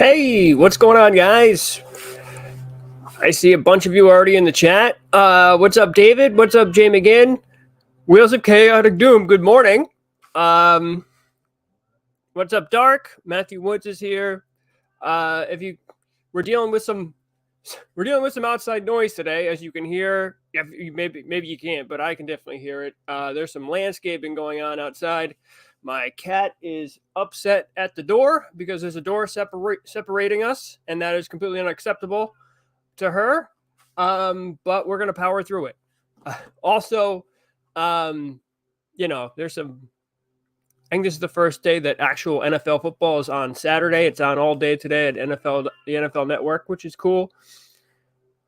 Hey, what's going on, guys? I see a bunch of you already in the chat. What's up, David? What's up, Jay McGinn? Wheels of Chaotic Doom, good morning. What's up, Dark? Matthew Woods is here. We're dealing with some outside noise today, as you can hear. Maybe you can't, but I can definitely hear it. There's some landscaping going on outside. My cat is upset at the door because there's a door separating us, and that is completely unacceptable to her. But we're gonna power through it. Also, there's some. I think this is the first day that actual NFL football is on Saturday. It's on all day today at the NFL Network, which is cool.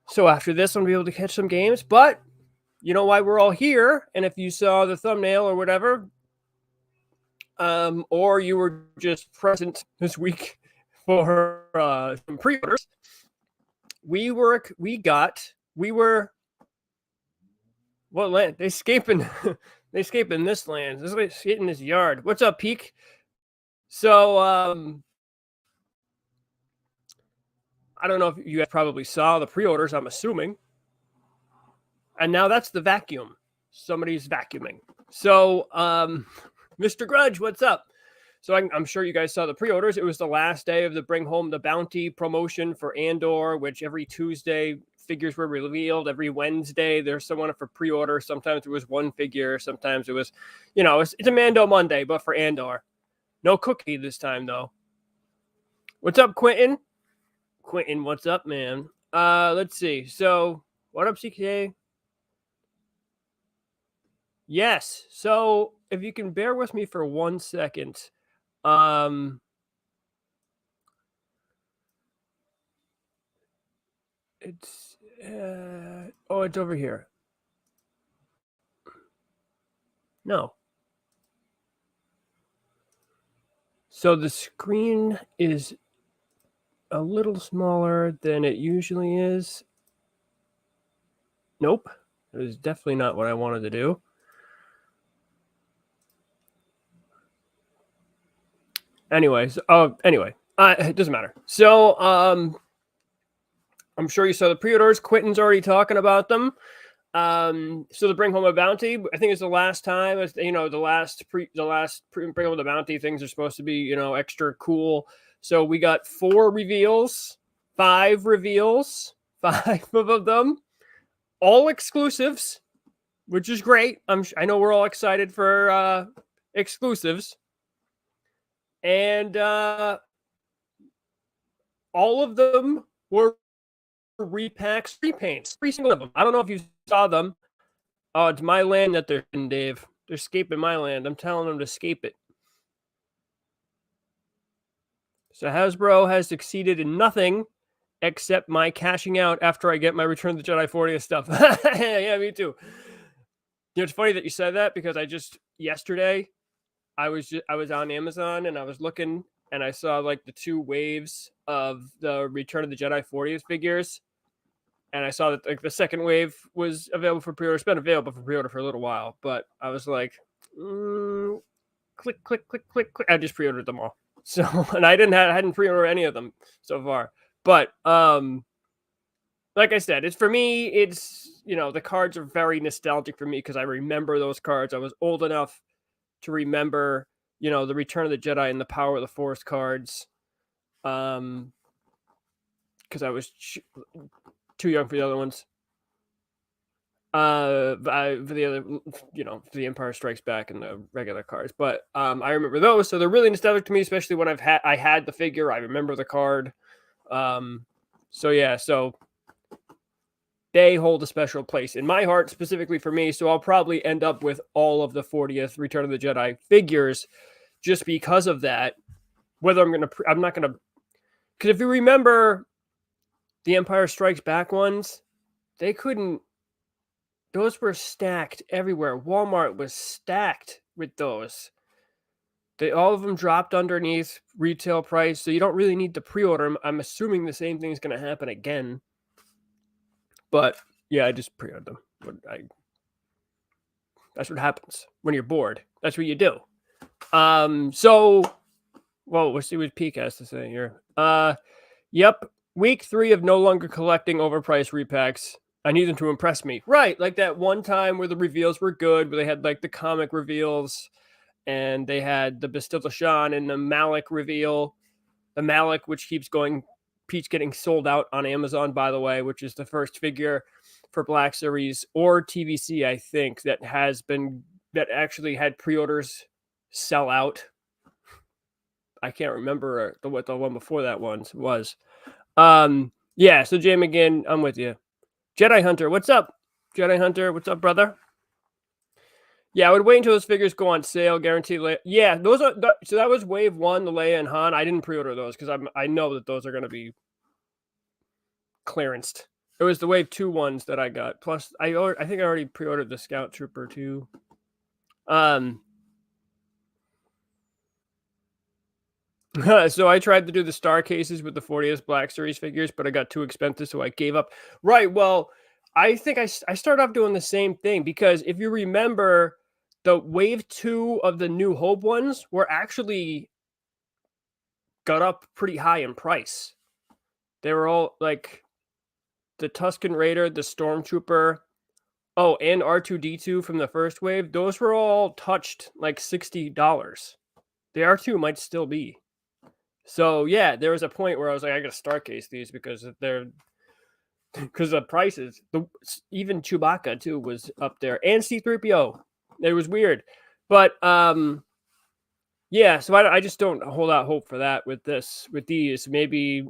So after this, I'm gonna be able to catch some games. But you know why we're all here, and if you saw the thumbnail or whatever. Or you were just present this week for some pre-orders. They escaping this land. This is hitting this yard. What's up, Peak? So I don't know if you guys probably saw the pre-orders, I'm assuming. And now that's the vacuum. Somebody's vacuuming. So Mr. Grudge, what's up? So I'm sure you guys saw the pre-orders. It was the last day of the Bring Home the Bounty promotion for Andor, which every Tuesday figures were revealed. Every Wednesday there's someone for pre-order. Sometimes it was one figure. Sometimes it was, it's a Mando Monday, but for Andor. No cookie this time, though. What's up, Quentin? Quentin, what's up, man? Let's see. So, what up, CK? Yes. So, if you can bear with me for 1 second. It's over here. No. So the screen is a little smaller than it usually is. Nope. It was definitely not what I wanted to do. Anyways, it doesn't matter. So, I'm sure you saw the pre-orders. Quentin's already talking about them. So the Bring Home a Bounty, I think it's the last time. The last Bring Home the Bounty things are supposed to be, extra cool. So we got 5 reveals, 5 of them, all exclusives, which is great. I know we're all excited for exclusives. And all of them were repacks, repaints, every single one of them. I don't know if you saw them. Oh, it's my land that they're in, Dave. They're escaping my land. I'm telling them to escape it. So Hasbro has succeeded in nothing except my cashing out after I get my Return of the Jedi 40th stuff. Yeah, me too. It's funny that you said that because yesterday I was on Amazon and I was looking and I saw like the 2 waves of the Return of the Jedi 40th figures. And I saw that like the second wave was available for pre-order. It's been available for pre-order for a little while, but I was like, click, click, click, click, click. I just pre-ordered them all. So, and I hadn't pre-ordered any of them so far. But like I said, it's for me. It's the cards are very nostalgic for me because I remember those cards. I was old enough to remember, the Return of the Jedi and the Power of the Force cards. Because I was too young for the other ones. For the other, for the Empire Strikes Back and the regular cards. But I remember those, so they're really nostalgic to me, especially when I had the figure. I remember the card. So yeah, so they hold a special place in my heart, specifically for me. So I'll probably end up with all of the 40th Return of the Jedi figures just because of that. Whether I'm not gonna, because if you remember the Empire Strikes Back ones, those were stacked everywhere. Walmart was stacked with those. All of them dropped underneath retail price, so you don't really need to pre-order them. I'm assuming the same thing is going to happen again. But yeah, I just pre-ordered them. That's what happens when you're bored. That's what you do. So Whoa, let's see what Peak has to say here. Yep. Week 3 of no longer collecting overpriced repacks. I need them to impress me. Right, like that one time where the reveals were good, where they had like the comic reveals, and they had the Bastilla Shan and the Malik reveal. The Malik, which keeps going, Pete's getting sold out on Amazon, by the way, which is the first figure for Black Series or TVC, I think, that actually had pre-orders sell out. I can't remember what the one before that one was. Yeah, so Jay McGinn, I'm with you. Jedi Hunter, what's up? Jedi Hunter, what's up, brother? Yeah, I would wait until those figures go on sale, guaranteed. Yeah, those are so that was wave 1, the Leia and Han. I didn't pre-order those because I know that those are going to be clearanced. It was the wave 2 ones that I got. Plus, I think I already pre-ordered the Scout Trooper too. So I tried to do the star cases with the 40th Black Series figures, but I got too expensive, so I gave up. Right. Well, I think I started off doing the same thing because if you remember, the wave 2 of the New Hope ones were actually got up pretty high in price. They were all like the Tusken Raider, the Stormtrooper, and R2-D2 from the first wave. Those were all touched like $60. The R2 might still be. So yeah, there was a point where I was like, I gotta star case these because the prices. Even Chewbacca too was up there, and C-3PO. It was weird, but yeah. So I just don't hold out hope for that with these. Maybe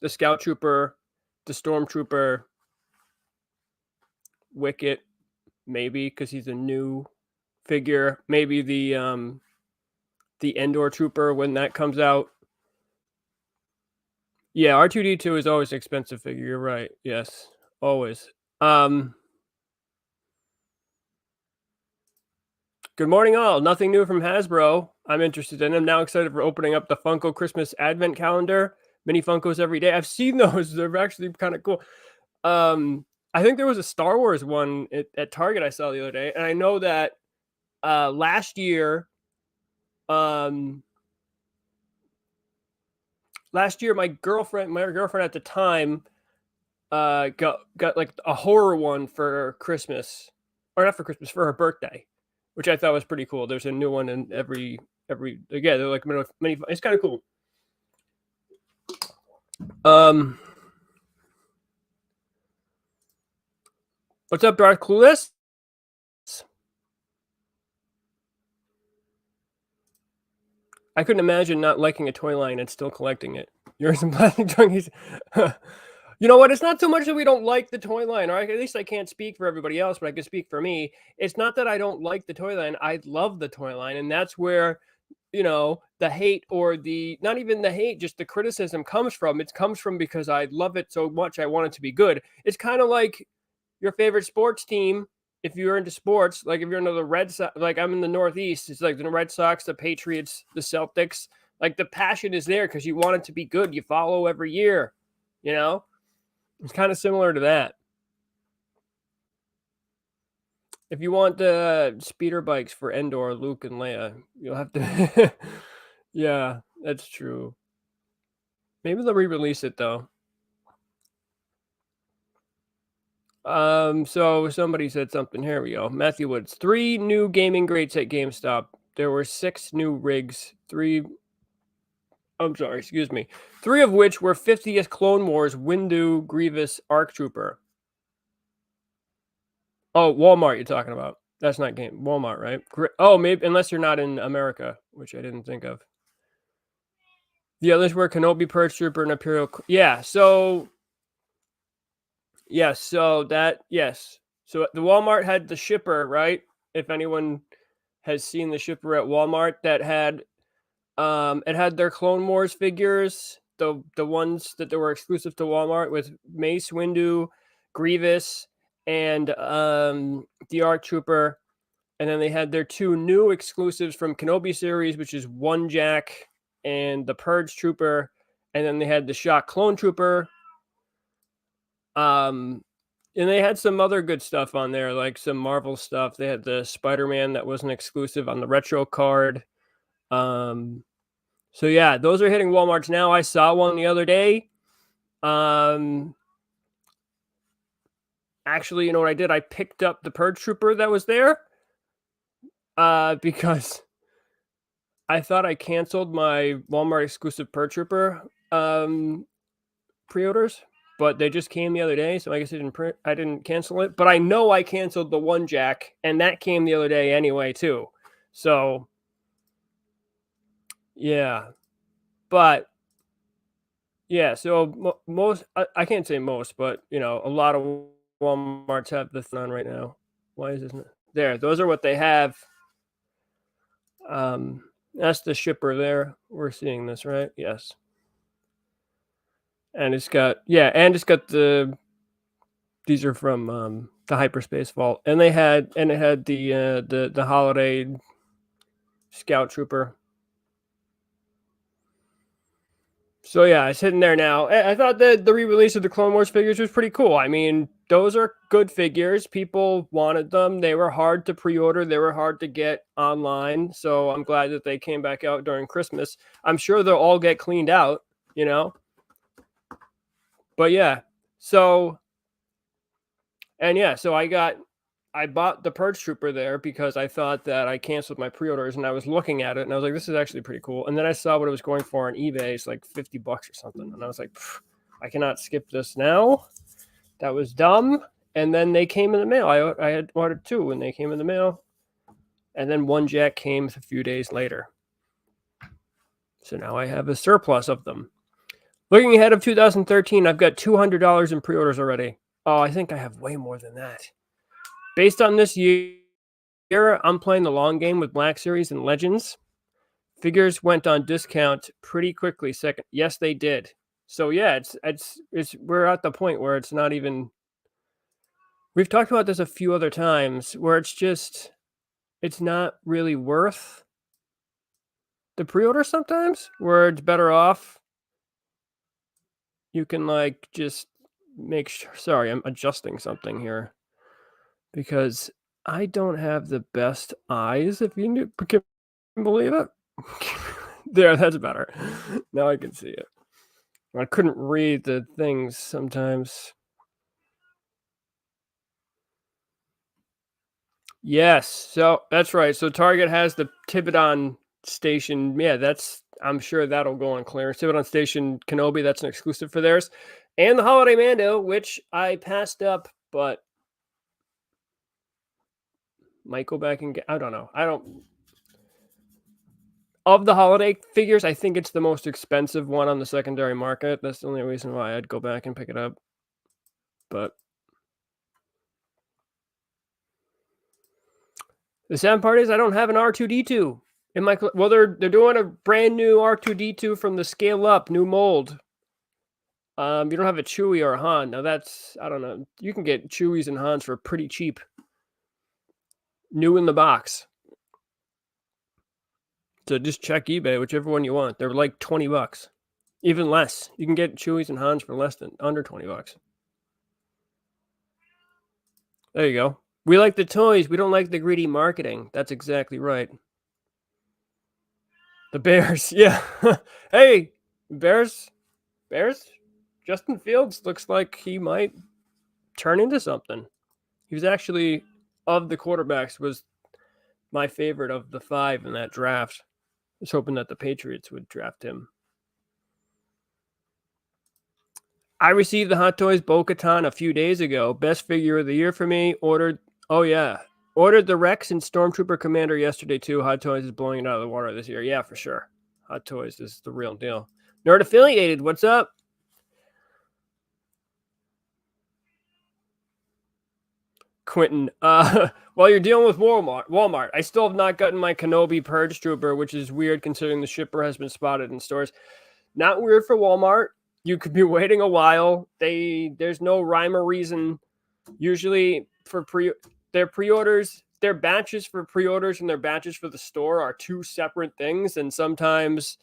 the Scout Trooper, the Stormtrooper, Wicket, maybe because he's a new figure. Maybe the Endor Trooper when that comes out. Yeah, R2-D2 is always an expensive figure. You're right. Yes, always. Good morning, all. Nothing new from Hasbro. I'm interested in. I'm now excited for opening up the Funko Christmas Advent Calendar. Mini Funkos every day. I've seen those. They're actually kind of cool. I think there was a Star Wars one at Target I saw the other day, and I know that last year, my girlfriend at the time got like a horror one for Christmas, or not for Christmas, for her birthday, which I thought was pretty cool. There's a new one in every yeah, they're like many. It's kind of cool. What's up, Darth Clueless? I couldn't imagine not liking a toy line and still collecting it. Yours and plastic junkies. You know what? It's not so much that we don't like the toy line, or at least I can't speak for everybody else, but I can speak for me. It's not that I don't like the toy line. I love the toy line, and that's where, the hate, or not even the hate, just the criticism comes from. It comes from because I love it so much. I want it to be good. It's kind of like your favorite sports team. If you're into sports, like if you're into the Red Sox, like I'm in the Northeast, it's like the Red Sox, the Patriots, the Celtics. Like the passion is there because you want it to be good. You follow every year, It's kind of similar to that. If you want the speeder bikes for Endor, Luke, and Leia, you'll have to. Yeah, that's true. Maybe they'll re-release it though. So somebody said something. Here we go. Matthew Woods. 3 new gaming greats at GameStop. There were 6 new rigs. 3 of which were 50th Clone Wars Windu Grievous ARC Trooper. Oh, Walmart you're talking about. That's not Walmart, right? Oh, maybe, unless you're not in America, which I didn't think of. The others were Kenobi, Purge Trooper, and Imperial. Yeah, so... Yes, so that... Yes. So the Walmart had the shipper, right? If anyone has seen the shipper at Walmart, that had... it had their Clone Wars figures, the ones that were exclusive to Walmart, with Mace Windu, Grievous, and the ARC Trooper. And then they had their 2 new exclusives from Kenobi series, which is One Jack and the Purge Trooper. And then they had the Shock Clone Trooper. And they had some other good stuff on there, like some Marvel stuff. They had the Spider-Man that wasn't exclusive on the retro card. So yeah, those are hitting Walmarts now. I saw one the other day. Actually, you know what I did? I picked up the Purge Trooper that was there because I thought I canceled my Walmart exclusive Purge Trooper pre-orders, but they just came the other day, so I guess I didn't cancel it. But I know I canceled the one jack, and that came the other day anyway too. So yeah, but yeah, so most I can't say most, but you know, a lot of Walmarts have this on right now. Why is this not there? Those are what they have. That's the shipper there. We're seeing this, right? Yes. And it's got the these are from the hyperspace vault, and it had the holiday scout trooper. So yeah, it's hitting there now. I thought that the re-release of the Clone Wars figures was pretty cool. I mean, those are good figures. People wanted them. They were hard to pre-order. They were hard to get online. So I'm glad that they came back out during Christmas. I'm sure they'll all get cleaned out, you know. But yeah, so I bought the Purge Trooper there because I thought that I canceled my pre-orders, and I was looking at it and I was like, this is actually pretty cool. And then I saw what it was going for on eBay. It's like $50 or something. And I was like, I cannot skip this now. That was dumb. And then they came in the mail. I had ordered 2 and they came in the mail. And then one jack came a few days later. So now I have a surplus of them. Looking ahead of 2013, I've got $200 in pre-orders already. Oh, I think I have way more than that. Based on this year, I'm playing the long game with Black Series and Legends. Figures went on discount pretty quickly. Yes, they did. So yeah, it's we're at the point where it's not even. We've talked about this a few other times where it's not really worth the pre-order sometimes, where it's better off. You can like just make sure. Sorry, I'm adjusting something here because I don't have the best eyes, if you can believe it. There, that's better. Now I can see it. I couldn't read the things sometimes. Yes, so that's right. So Target has the Tibidon Station. Yeah, I'm sure that'll go on clearance. Tibidon Station Kenobi, that's an exclusive for theirs. And the Holiday Mando, which I passed up, but might go back and get. I don't know. Of the holiday figures, I think it's the most expensive one on the secondary market. That's the only reason why I'd go back and pick it up. But the sad part is I don't have an R2D2 in my. Well, they're doing a brand new R2D2 from the Scale Up new mold. You don't have a Chewie or a Han. Now that's, I don't know. You can get Chewies and Hans for pretty cheap. New in the box. So just check eBay, whichever one you want. They're like $20. Even less. You can get Chewies and Hans for less than under $20. There you go. We like the toys. We don't like the greedy marketing. That's exactly right. The Bears. Yeah. Hey, Bears. Justin Fields looks like he might turn into something. He was actually, of the quarterbacks, was my favorite of the 5 in that draft. I was hoping that the Patriots would draft him. I received the Hot Toys Bo-Katan a few days ago. Best figure of the year for me. Ordered the Rex and Stormtrooper Commander yesterday too. Hot Toys is blowing it out of the water this year. Yeah, for sure. Hot Toys is the real deal. Nerd Affiliated, what's up? Quentin, while you're dealing with Walmart, I still have not gotten my Kenobi Purge Trooper, which is weird considering the shipper has been spotted in stores. Not weird for Walmart. You could be waiting a while. There's no rhyme or reason. Usually for their pre-orders, their batches for pre-orders and their batches for the store are 2 separate things, and sometimes,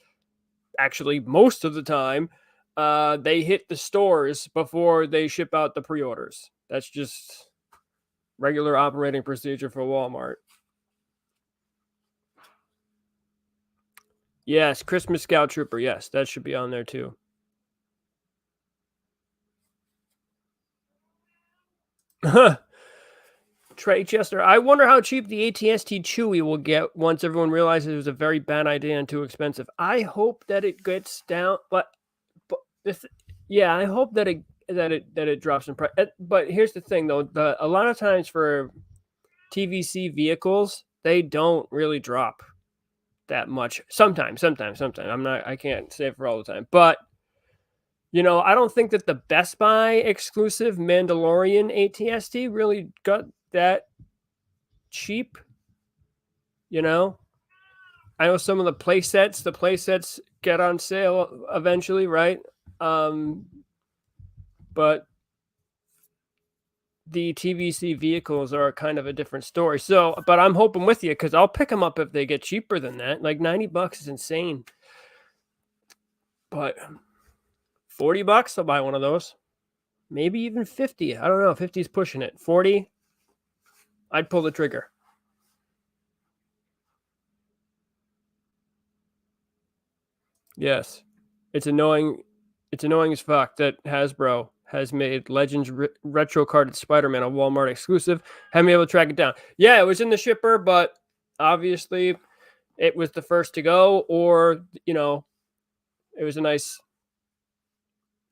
actually most of the time, they hit the stores before they ship out the pre-orders. That's just regular operating procedure for Walmart. Yes, Christmas Scout Trooper. Yes, that should be on there too. Trey Chester. I wonder how cheap the ATST Chewy will get once everyone realizes it was a very bad idea and too expensive. I hope that it gets down, but this, yeah, I hope that it drops in price. But here's the thing, though: a lot of times for TVC vehicles, they don't really drop that much. Sometimes. I can't say it for all the time, but I don't think that the Best Buy exclusive Mandalorian ATST really got that cheap. I know some of the play sets get on sale eventually, right? But the TVC vehicles are kind of a different story. So, but I'm hoping with you, because I'll pick them up if they get cheaper than that. Like $90 is insane. But $40, I'll buy one of those. Maybe even 50. I don't know. 50 is pushing it. 40, I'd pull the trigger. Yes. It's annoying. It's annoying as fuck that Hasbro has made Legends retro carded Spider-Man a Walmart exclusive. Haven't been able to track it down. Yeah, it was in the shipper, but obviously it was the first to go, or it was a nice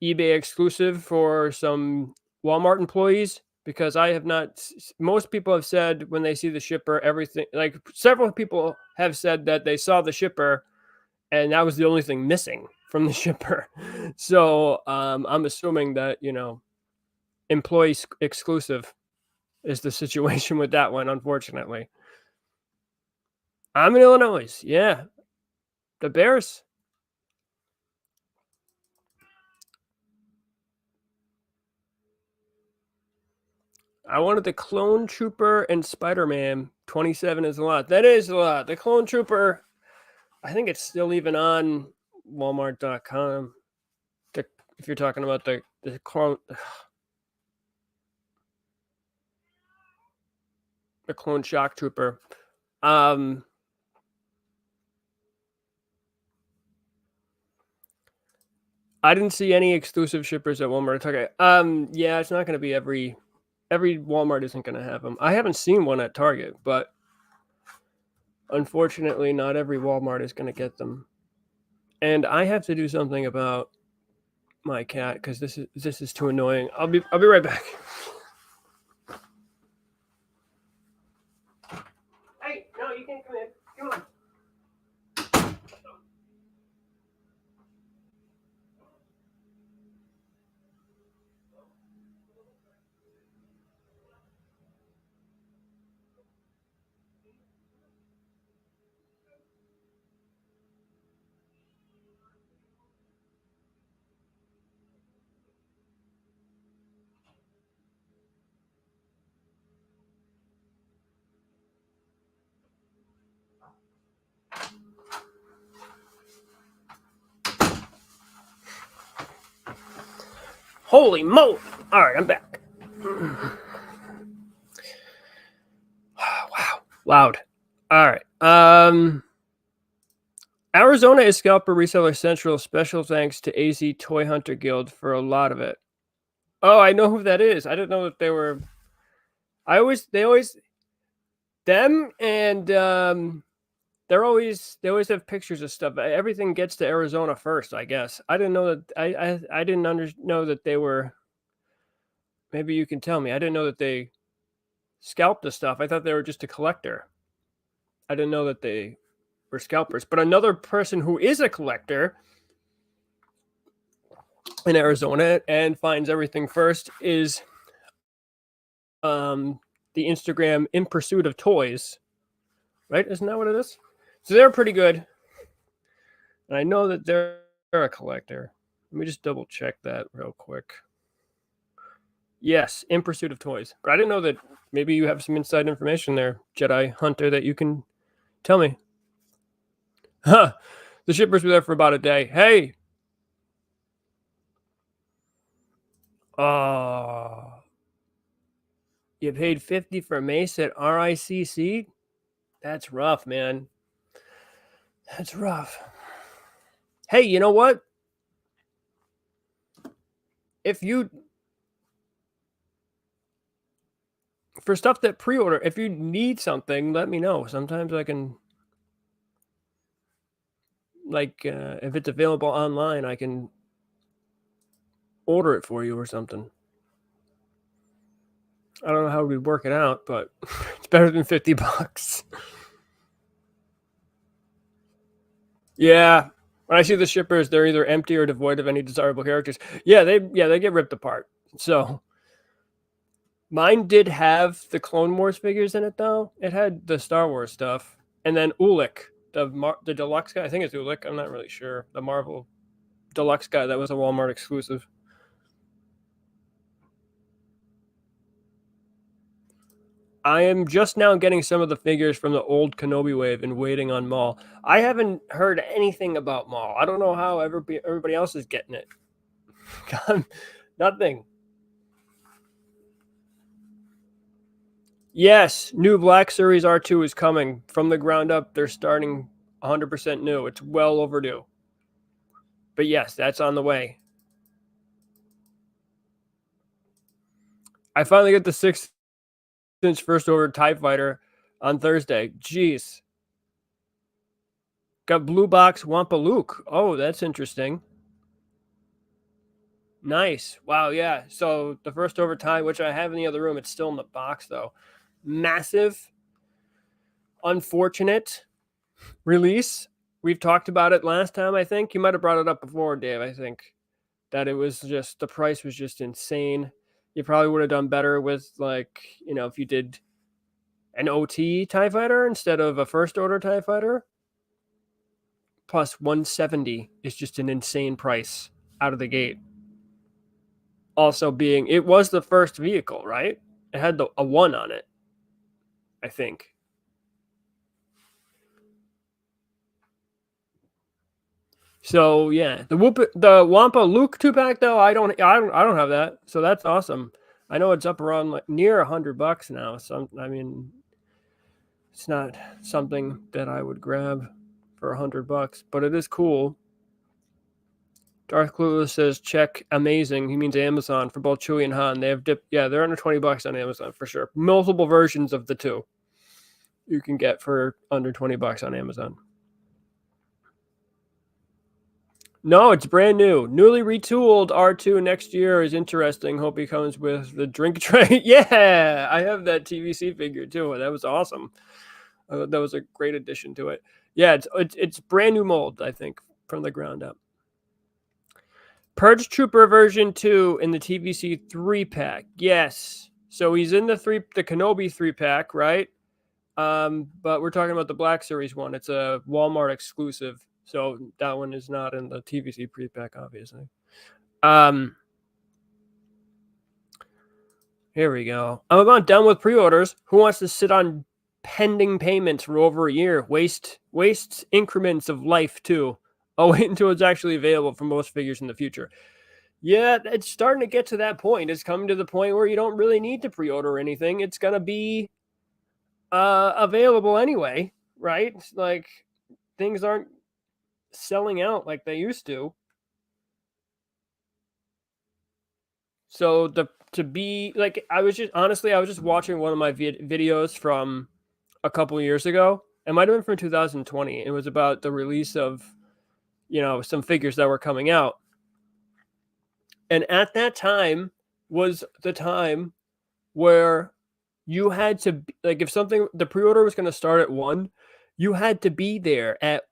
eBay exclusive for some Walmart employees, because I have not. Most people have said when they see the shipper, everything, like several people have said that they saw the shipper and that was the only thing missing from the shipper. So I'm assuming that employee exclusive is the situation with that one, unfortunately. I'm in Illinois. Yeah, the Bears. I wanted the Clone Trooper and Spider-Man. 27 is a lot. That is a lot. The Clone Trooper, I think it's still even on Walmart.com. If you're talking about the clone, the Clone Shock Trooper. I didn't see any exclusive shippers at Walmart. Okay. Yeah, it's not going to be every Walmart isn't going to have them. I haven't seen one at Target, but unfortunately, not every Walmart is going to get them. And I have to do something about my cat because this is too annoying. I'll be right back. Hey, no, you can't come in. Come on. Holy moly! All right, I'm back. Wow, loud. All right. Arizona is Scalper Reseller Central. Special thanks to AZ Toy Hunter Guild for a lot of it. Oh, I know who that is. I didn't know that they were. They always them and they always have pictures of stuff. Everything gets to Arizona first, I guess. I didn't know that. I didn't know that they were. Maybe you can tell me. I didn't know that they scalped the stuff. I thought they were just a collector. I didn't know that they were scalpers. But another person who is a collector in Arizona and finds everything first is the Instagram In Pursuit of Toys. Right? Isn't that what it is? So they're pretty good. And I know that they're a collector. Let me just double check that real quick. Yes, In Pursuit of Toys. But I didn't know that. Maybe you have some inside information there, Jedi Hunter, that you can tell me. Huh. The shippers were there for about a day. Hey. You paid $50 for Mace at RICC? That's rough, man. That's rough. Hey, you know what? For stuff that pre-order, if you need something, let me know. Sometimes I can, if it's available online, I can order it for you or something. I don't know how we'd work it out, but it's better than $50. Yeah. When I see the shippers, they're either empty or devoid of any desirable characters. Yeah, they get ripped apart. So mine did have the Clone Wars figures in it, though. It had the Star Wars stuff, and then Ulik, the deluxe guy. I think it's Ulik. I'm not really sure. The Marvel deluxe guy that was a Walmart exclusive. I am just now getting some of the figures from the old Kenobi wave and waiting on Maul. I haven't heard anything about Maul. I don't know how everybody else is getting it. Nothing. Yes, new Black Series R2 is coming from the ground up. They're starting 100% new. It's well overdue. But yes, that's on the way. I finally get the 6-inch first order TIE Fighter on Thursday. Jeez. Got blue box Wampa Luke. Oh, that's interesting. Nice. Wow, yeah. So the first over TIE, which I have in the other room, it's still in the box though. Massive, unfortunate release. We've talked about it last time, I think. You might have brought it up before, Dave, I think. That it was just, the price was just insane. You probably would have done better with, if you did an OT TIE Fighter instead of a first order TIE Fighter. Plus 170 is just an insane price out of the gate. Also it was the first vehicle, right? It had a 1 on it, I think. So yeah, the Wampa Luke 2-pack though, I don't have that, so that's awesome. I know it's up around near $100 now. So I mean, it's not something that I would grab for $100, but it is cool. Darth Clueless says check amazing. He means Amazon for both Chewie and Han. They have they're under $20 on Amazon for sure. Multiple versions of the two you can get for under $20 on Amazon. No, it's brand new. Newly retooled R2 next year is interesting. Hope he comes with the drink tray. Yeah, I have that TVC figure too. That was awesome. That was a great addition to it. Yeah, it's brand new mold, I think, from the ground up. Purge Trooper version 2 in the TVC 3-pack. Yes. So he's in the Kenobi 3-pack, right? But we're talking about the Black Series one. It's a Walmart exclusive. So that one is not in the TVC pre-pack, obviously. Here we go. I'm about done with pre-orders. Who wants to sit on pending payments for over a year? Waste increments of life too. Oh, wait until it's actually available for most figures in the future. Yeah, it's starting to get to that point. It's coming to the point where you don't really need to pre-order anything. It's gonna be available anyway, right? Like things aren't selling out like they used to. So I was just watching one of my videos from a couple of years ago. It might have been from 2020. It was about the release of, some figures that were coming out. And at that time was the time where you had to, if the pre-order was going to start at 1, you had to be there at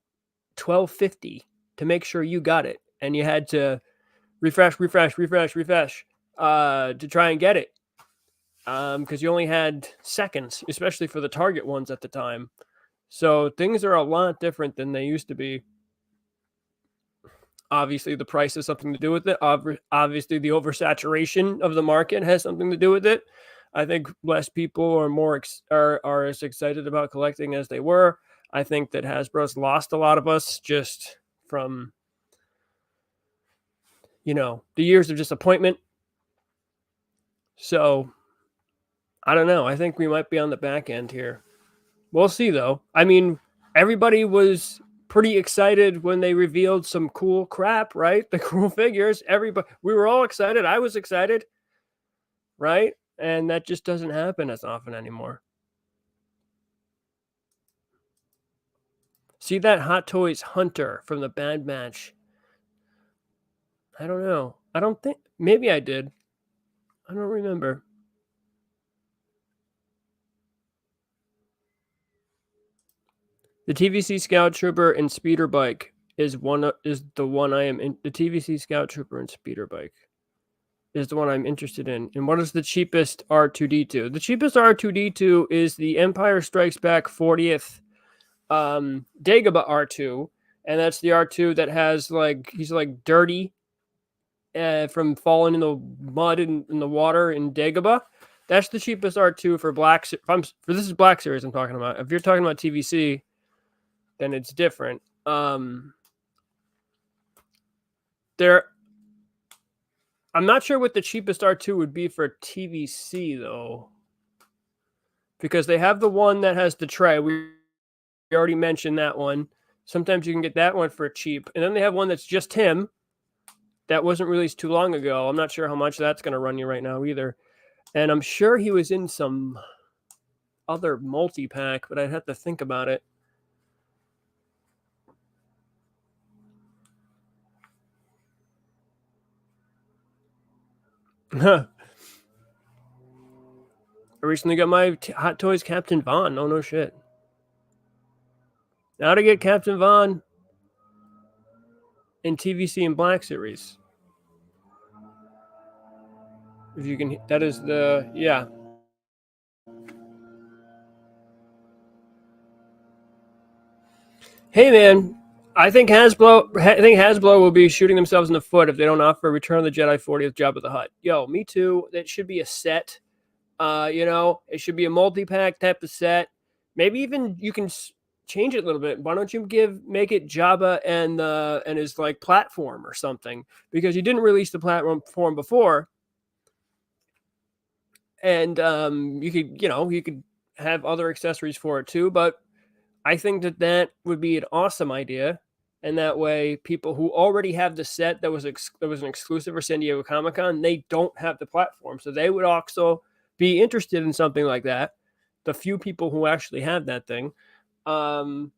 12:50 to make sure you got it. And you had to refresh to try and get it. Because you only had seconds, especially for the Target ones at the time. So things are a lot different than they used to be. Obviously, the price has something to do with it. Obviously, the oversaturation of the market has something to do with it. I think less people are as excited about collecting as they were. I think that Hasbro's lost a lot of us just from, the years of disappointment. So, I don't know. I think we might be on the back end here. We'll see, though. I mean, everybody was pretty excited when they revealed some cool crap, right? The cool figures. Everybody, we were all excited. I was excited, right? And that just doesn't happen as often anymore. See that Hot Toys Hunter from the Bad Batch? I don't know. I don't think, maybe I did. I don't remember. The TVC Scout Trooper and Speeder Bike is the one I am in. The TVC Scout Trooper and Speeder Bike is the one I'm interested in. And what is the cheapest R2D2? The cheapest R2D2 is the Empire Strikes Back 40th Dagobah R2, and that's the R2 that has like, he's like dirty from falling in the mud in the water in Dagobah. That's the cheapest R2 for Black. For this is Black Series I'm talking about. If you're talking about TVC, then it's different. There, I'm not sure what the cheapest R2 would be for TVC though, because they have the one that has the tray. We already mentioned that one. Sometimes you can get that one for cheap, and then they have one that's just him. That wasn't released too long ago. I'm not sure how much that's going to run you right now either. And I'm sure he was in some other multi-pack, but I'd have to think about it. I recently got my Hot Toys Captain Vaughn. Oh, no shit. Now to get Captain Vaughn in TVC and Black Series. If you can, that is the, yeah. Hey, man. I think Hasbro will be shooting themselves in the foot if they don't offer Return of the Jedi 40th Jabba the Hutt. Yo, me too. That should be a set. It should be a multi-pack type of set. Maybe even you can change it a little bit. Why don't you make it Jabba and his like platform or something? Because you didn't release the platform before, and you could have other accessories for it too. But I think that would be an awesome idea, and that way people who already have the set that was an exclusive for San Diego Comic-Con, they don't have the platform, so they would also be interested in something like that. The few people who actually have that thing, and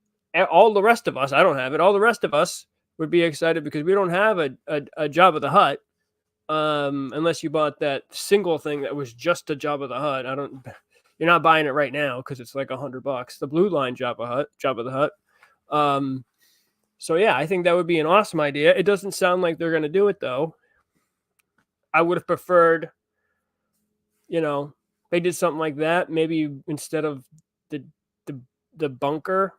all the rest of us, I don't have it. All the rest of us would be excited because we don't have a Jabba the Hutt, unless you bought that single thing that was just a Jabba the Hutt. You're not buying it right now because it's like $100. The blue line Jabba the Hutt. So yeah, I think that would be an awesome idea. It doesn't sound like they're going to do it though. I would have preferred, they did something like that. Maybe instead of the bunker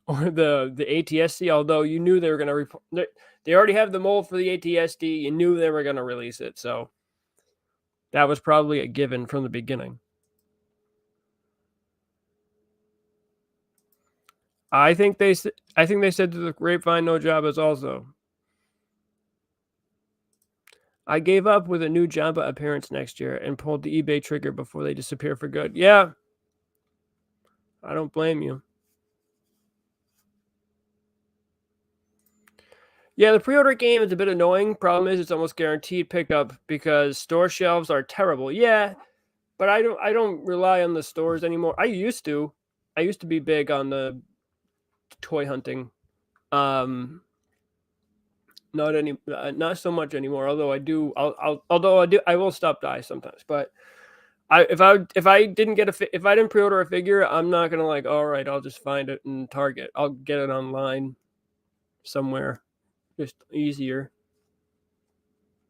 or the ATSD, although you knew they were going to, they already have the mold for the ATSD. You knew they were going to release it. So that was probably a given from the beginning. I think they said to the grapevine, no Jabbas also. I gave up with a new Jabba appearance next year and pulled the eBay trigger before they disappear for good. Yeah. I don't blame you. Yeah, the pre-order game is a bit annoying. Problem is it's almost guaranteed pickup because store shelves are terrible. Yeah, but I don't rely on the stores anymore. I used to be big on the toy hunting. Not so much anymore. Although I will stop by sometimes. But if I didn't pre-order a figure, I'm not gonna like, all right, I'll just find it in Target. I'll get it online somewhere. Just easier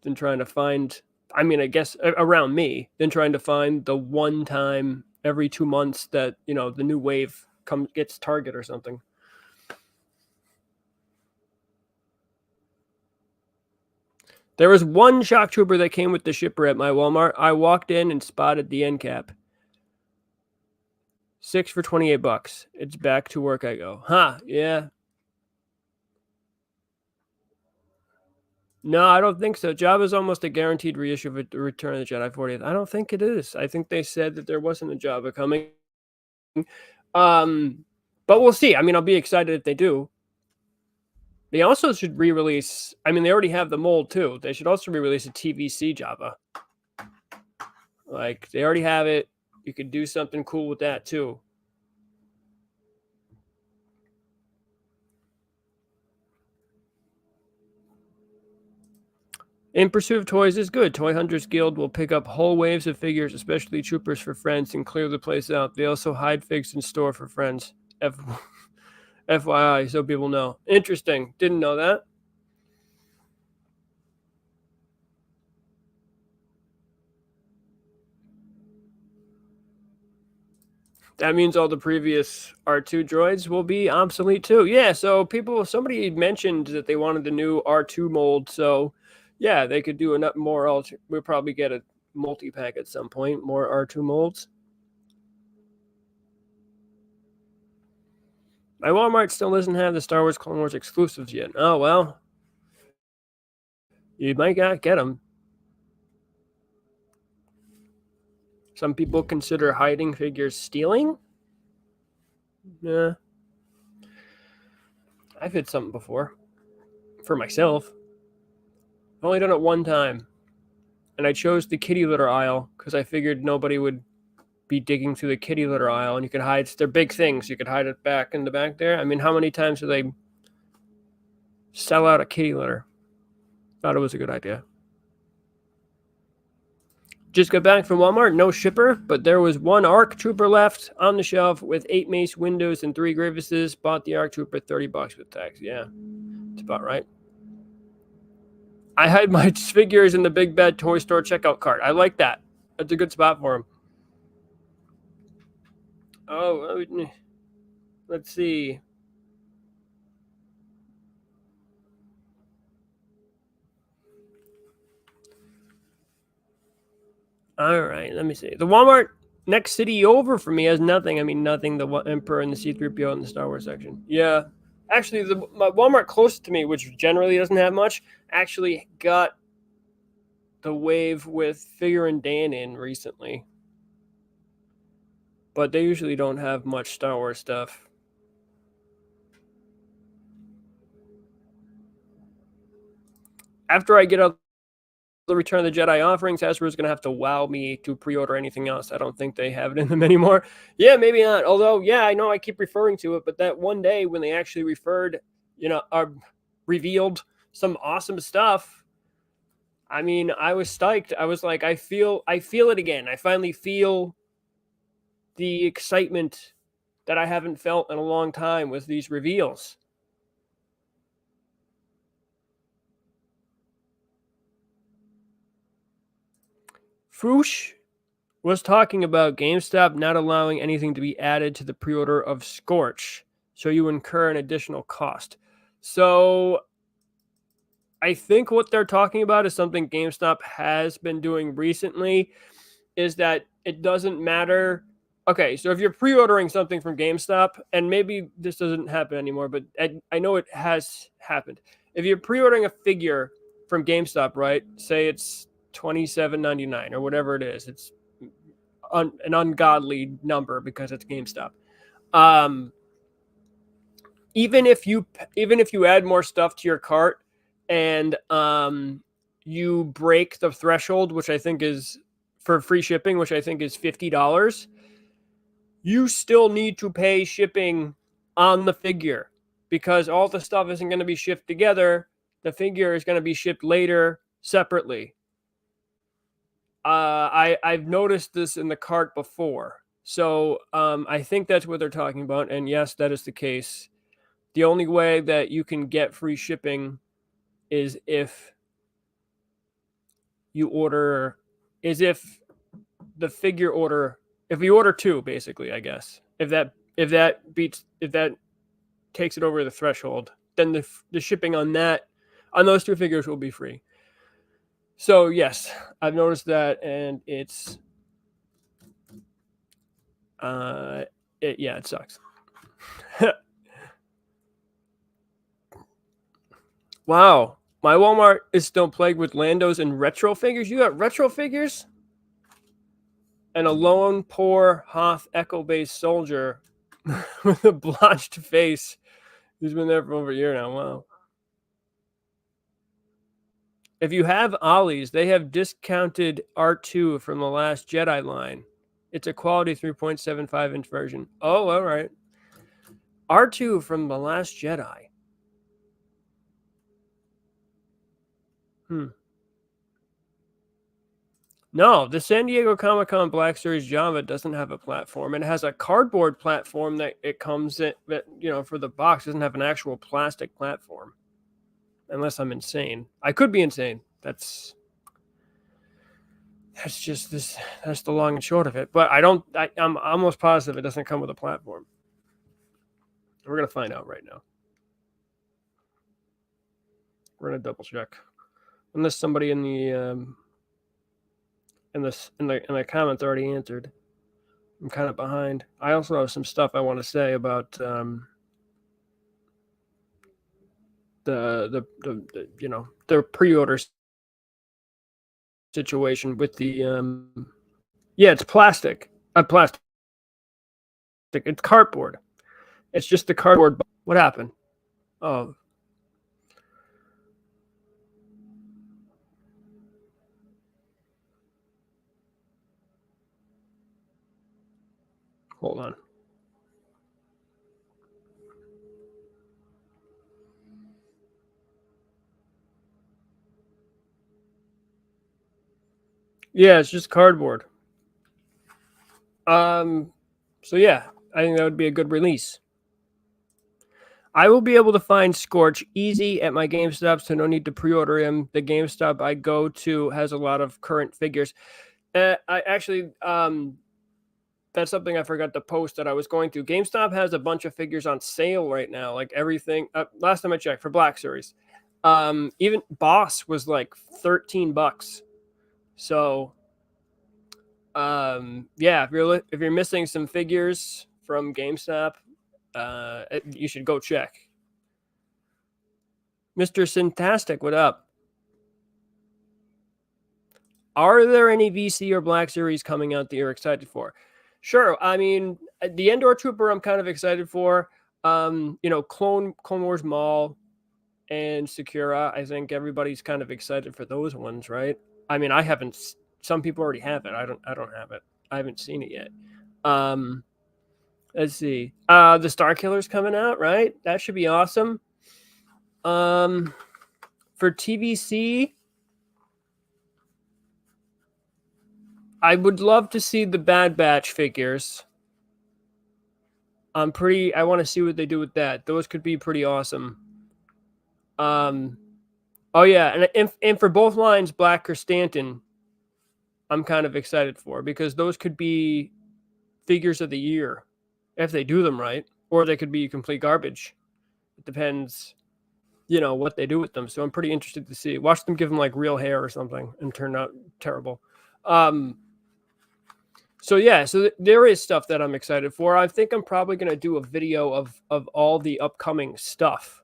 than trying to find. I mean, I guess around me, than trying to find the one time every 2 months that the new wave gets Target or something. There was one shock trooper that came with the shipper at my Walmart. I walked in and spotted the end cap. 6 for $28. It's back to work I go. Yeah. No, I don't think so. Jabba's almost a guaranteed reissue of the Return of the Jedi 40th. I don't think it is. I think they said that there wasn't a Jabba coming. But we'll see. I mean, I'll be excited if they do. They also should re-release. I mean, they already have the mold too. They should also re-release a TVC Java. Like they already have it. You could do something cool with that too. In Pursuit of Toys is good. Toy Hunters Guild will pick up whole waves of figures, especially troopers for friends, and clear the place out. They also hide figs in store for friends. FYI, so people know. Interesting. Didn't know that. That means all the previous R2 droids will be obsolete too. Yeah, so somebody mentioned that they wanted the new R2 mold, so yeah, they could do a more. We'll probably get a multi-pack at some point, more R2 molds. My Walmart still doesn't have the Star Wars Clone Wars exclusives yet. Oh, well. You might not get them. Some people consider hiding figures stealing. Yeah. I've hid something before. For myself. I've only done it one time. And I chose the kitty litter aisle because I figured nobody would be digging through the kitty litter aisle, and you could hide. They're big things. You could hide it back in the back there. I mean, how many times do they sell out a kitty litter? Thought it was a good idea. Just got back from Walmart, no shipper, but there was one ARC Trooper left on the shelf with 8 Mace Windows and 3 Grievuses. Bought the ARC Trooper, $30 with tax. Yeah, it's about right. I hide my figures in the Big Bad Toy Store checkout cart. I like that. That's a good spot for them. Oh, let's see. All right, let me see. The Walmart next city over for me has nothing. I mean, nothing. The Emperor and the C-3PO in the Star Wars section. Yeah. Actually, my Walmart close to me, which generally doesn't have much, actually got the wave with Figure and Dan in recently. But they usually don't have much Star Wars stuff. After I get out the Return of the Jedi offerings, Hasbro is going to have to wow me to pre-order anything else. I don't think they have it in them anymore. Yeah, maybe not. Although, yeah, I know I keep referring to it, but that one day when they actually revealed some awesome stuff, I mean, I was stoked. I was like, I feel it again. I finally feel the excitement that I haven't felt in a long time with these reveals. Foosh was talking about GameStop not allowing anything to be added to the pre-order of Scorch, so you incur an additional cost. So I think what they're talking about is something GameStop has been doing recently, is that it doesn't matter. Okay, so if you're pre-ordering something from GameStop, and maybe this doesn't happen anymore, but I know it has happened. If you're pre-ordering a figure from GameStop, right? Say it's $27.99 or whatever it is. It's an ungodly number because it's GameStop. Even if you add more stuff to your cart and you break the threshold, which I think is for free shipping, which I think is $50, you still need to pay shipping on the figure because all the stuff isn't going to be shipped together. The figure is going to be shipped later separately. I've noticed this in the cart before. So I think that's what they're talking about. And yes, that is the case. The only way that you can get free shipping is if you order, if the figure order, if you order 2, basically, I guess. If that takes it over the threshold, then the shipping on those 2 figures will be free. So yes, I've noticed that, and it's it sucks. Wow, my Walmart is still plagued with Landos and retro figures. You got retro figures? And a lone, poor Hoth Echo-based soldier with a blotched face who's been there for over a year now. Wow. If you have Ollie's, they have discounted R2 from the Last Jedi line. It's a quality 3.75-inch version. Oh, all right. R2 from the Last Jedi. No, the San Diego Comic-Con Black Series Java doesn't have a platform. It has a cardboard platform that it comes in, that, you know, for the box. It doesn't have an actual plastic platform. Unless I'm insane. I could be insane. That's just this. That's the long and short of it. But I'm almost positive it doesn't come with a platform. We're gonna find out right now. We're gonna double check. Unless somebody in the comments already answered. I'm kind of behind. I also have some stuff I want to say about the you know, the pre-order situation with the yeah, it's plastic. Plastic. It's cardboard. It's just the cardboard. What happened? Oh. Hold on. Yeah, it's just cardboard. So yeah, I think that would be a good release. I will be able to find Scorch easy at my GameStop, so no need to pre-order him. The GameStop I go to has a lot of current figures. I actually, that's something I forgot to post that I was going to. GameStop has a bunch of figures on sale right now, like everything. Last time I checked for Black Series, even Boss was like $13. So, yeah, if you're missing some figures from GameStop, you should go check. Mr. Syntastic, what up? Are there any VC or Black Series coming out that you're excited for? Sure. I mean, the Endor Trooper I'm kind of excited for. You know, Clone Wars Maul and Sakura. I think everybody's kind of excited for those ones, right? I mean, I haven't. Some people already have it. I don't have it. I haven't seen it yet. Let's see. The Star Killer's coming out, right? That should be awesome. For TVC, I would love to see the Bad Batch figures. I want to see what they do with that. Those could be pretty awesome. Oh yeah, and for both lines, Black or Stanton, I'm kind of excited for, because those could be figures of the year if they do them right, or they could be complete garbage. It depends, you know, what they do with them. So I'm pretty interested to see. Watch them give them like real hair or something and turn out terrible. So yeah, so there is stuff that I'm excited for. I think I'm probably going to do a video of all the upcoming stuff,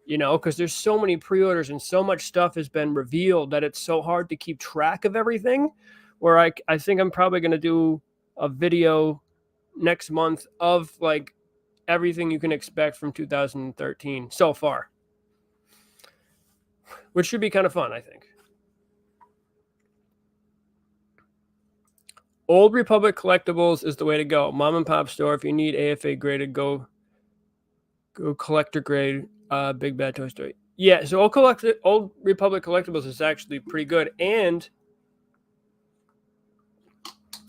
you know, because there's so many pre-orders and so much stuff has been revealed that it's so hard to keep track of everything, where I think I'm probably going to do a video next month of like everything you can expect from 2013 so far, which should be kind of fun, I think. Old Republic Collectibles is the way to go. Mom and pop store. If you need AFA graded, go collector grade. Big Bad Toy Story. Yeah, so Old Republic Collectibles is actually pretty good, and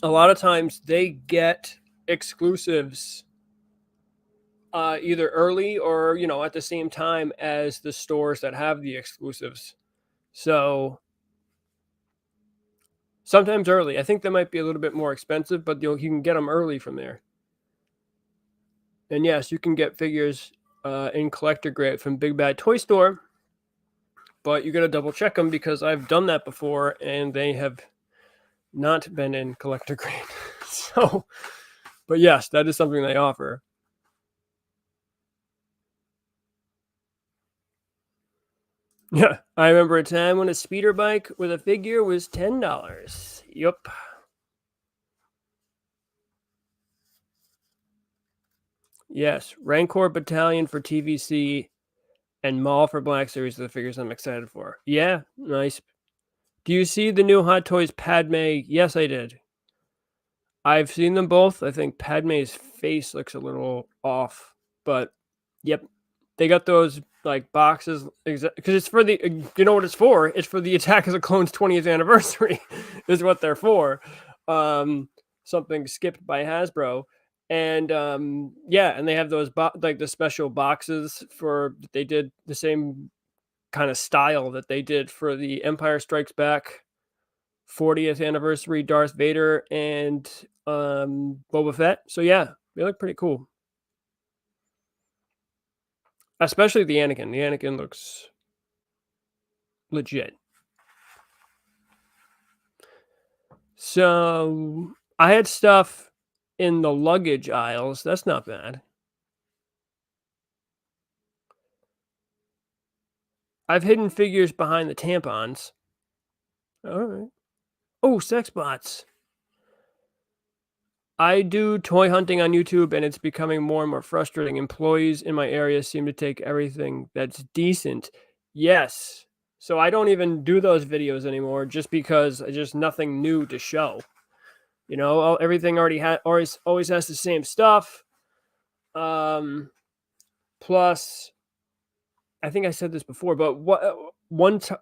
a lot of times they get exclusives either early or, you know, at the same time as the stores that have the exclusives. So sometimes early. I think they might be a little bit more expensive, but you can get them early from there. And yes, you can get figures in collector grade from Big Bad Toy Store, but you got to double check them, because I've done that before and they have not been in collector grade. So, but yes, that is something they offer. Yeah, I remember a time when a speeder bike with a figure was $10. Yup. Yes, Rancor Battalion for TVC And Maul for Black Series are the figures I'm excited for. Yeah, nice. Do you see the new Hot Toys Padme? Yes, I did. I've seen them both. I think Padme's face looks a little off, but yep, they got those like boxes because it's for the you know what it's for? It's for the Attack of the Clones 20th anniversary is what they're for. Something skipped by Hasbro, and yeah, and they have those like the special boxes for they did the same kind of style that they did for the Empire Strikes Back 40th anniversary Darth Vader and Boba Fett. So yeah, they look pretty cool. Especially the Anakin. The Anakin looks legit. So I had stuff in the luggage aisles. That's not bad. I've hidden figures behind the tampons. All right. Oh, sex bots. I do toy hunting on YouTube, and it's becoming more and more frustrating. Employees in my area seem to take everything that's decent. Yes. So I don't even do those videos anymore just because there's just nothing new to show. You know, everything always has the same stuff. Plus, I think I said this before, but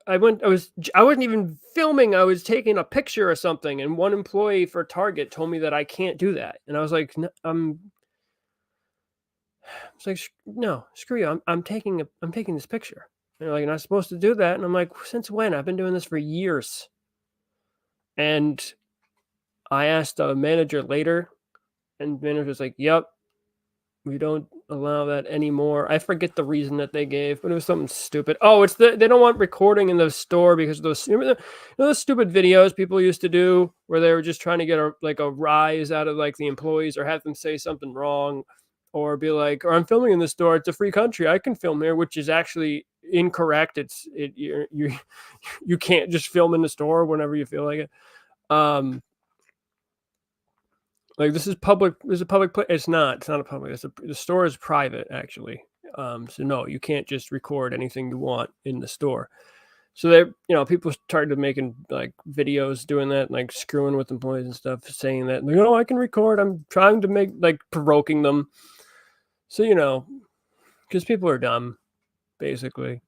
I wasn't even filming. I was taking a picture or something, and one employee for Target told me that I can't do that, and I was like, it's like, no, screw you. I'm taking this picture. And they're like, you're not supposed to do that. And I'm like, since when? I've been doing this for years. And I asked a manager later, and the manager was like, yep, we don't allow that anymore. I forget the reason that they gave, but it was something stupid. Oh, it's they don't want recording in the store because of those, those stupid videos people used to do where they were just trying to get a rise out of like the employees or have them say something wrong or be like, or I'm filming in the store. It's a free country. I can film here, which is actually incorrect. You can't just film in the store whenever you feel like it. Like this is public. This is a public place. It's not a public. The store is private, actually. So no, you can't just record anything you want in the store. So they, people started making like videos doing that, like screwing with employees and stuff, saying that, I can record. I'm trying to make like provoking them. So because people are dumb, basically.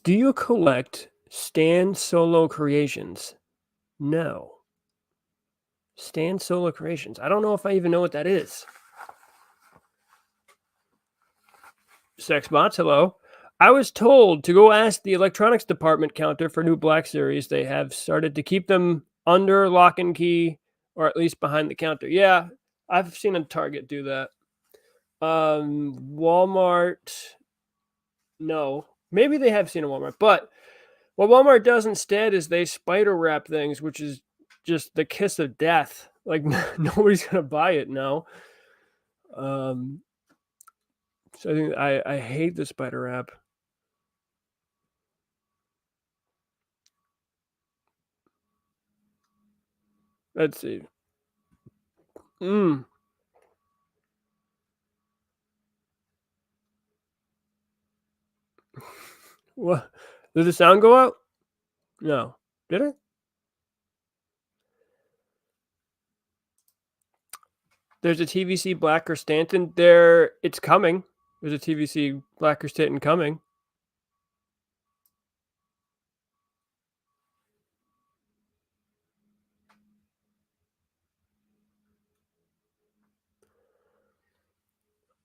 Do you collect Stan Solo creations? No. Stan Solo creations. I don't know if I even know what that is. Sexbots, hello. I was told to go ask the electronics department counter for new Black Series. They have started to keep them under lock and key, or at least behind the counter. Yeah, I've seen a Target do that. Walmart, no. Maybe they have seen a Walmart, but what Walmart does instead is they spider wrap things, which is just the kiss of death. Like nobody's gonna buy it now. So I think I hate the spider wrap. Let's see. What? Did the sound go out? No. Did it? There's a TVC Black or Stanton. It's coming. There's a TVC Black or Stanton coming.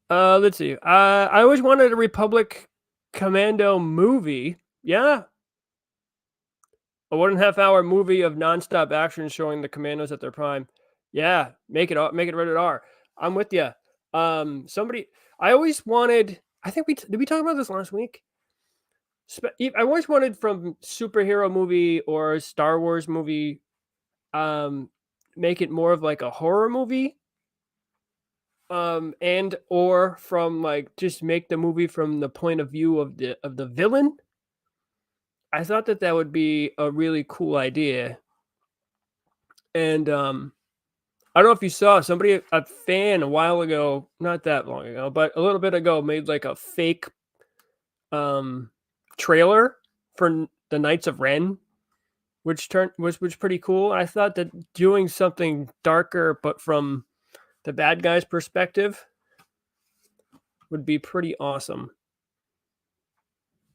Let's see. I always wanted a Republic Commando movie. Yeah. A 1.5 hour movie of nonstop action showing the commandos at their prime. Yeah, make it rated R. I'm with you. I always wanted. I think did we talk about this last week? I always wanted from superhero movie or Star Wars movie, make it more of like a horror movie, and or from like just make the movie from the point of view of the villain. I thought that would be a really cool idea, and I don't know if you saw a fan a while ago, not that long ago, but a little bit ago, made like a fake trailer for the Knights of Ren, which was pretty cool. I thought that doing something darker, but from the bad guy's perspective, would be pretty awesome.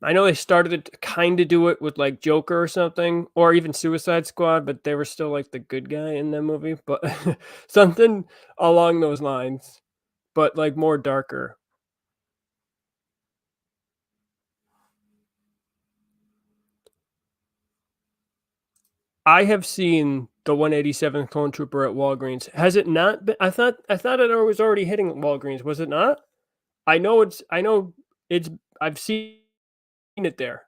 I know they started to kind of do it with like Joker or something, or even Suicide Squad, but they were still like the good guy in that movie. But something along those lines, but like more darker. I have seen the 187th Clone Trooper at Walgreens. Has it not been? I thought it was already hitting Walgreens. Was it not? I know it's. I've seen it there.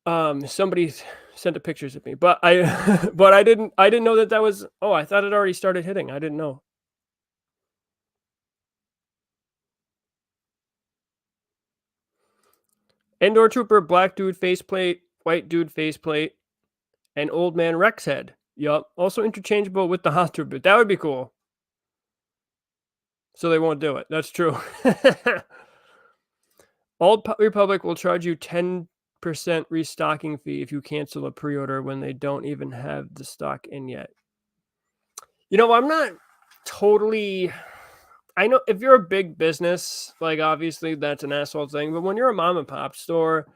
Somebody sent the pictures of me, but but I didn't know that was. Oh, I thought it already started hitting. I didn't know. Endor Trooper, black dude faceplate, white dude faceplate, and old man Rex head. Yup. Also interchangeable with the Hoth Trooper. That would be cool. So they won't do it. That's true. Old Republic will charge you 10% restocking fee if you cancel a pre-order when they don't even have the stock in yet. You know, I'm not totally. I know if you're a big business, like obviously that's an asshole thing, but when you're a mom and pop store,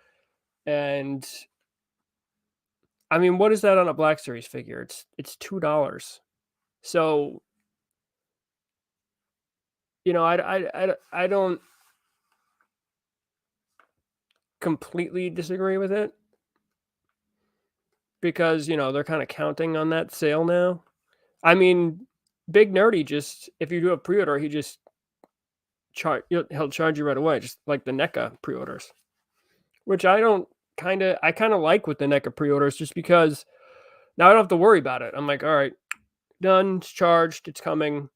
and I mean, what is that on a Black Series figure? It's $2. So, you know, I don't completely disagree with it because, you know, they're kind of counting on that sale now. I mean, Big Nerdy if you do a pre-order, he just he'll charge you right away, just like the NECA pre-orders, which I kind of like with the NECA pre-orders just because now I don't have to worry about it. I'm like, all right, done, it's charged, it's coming.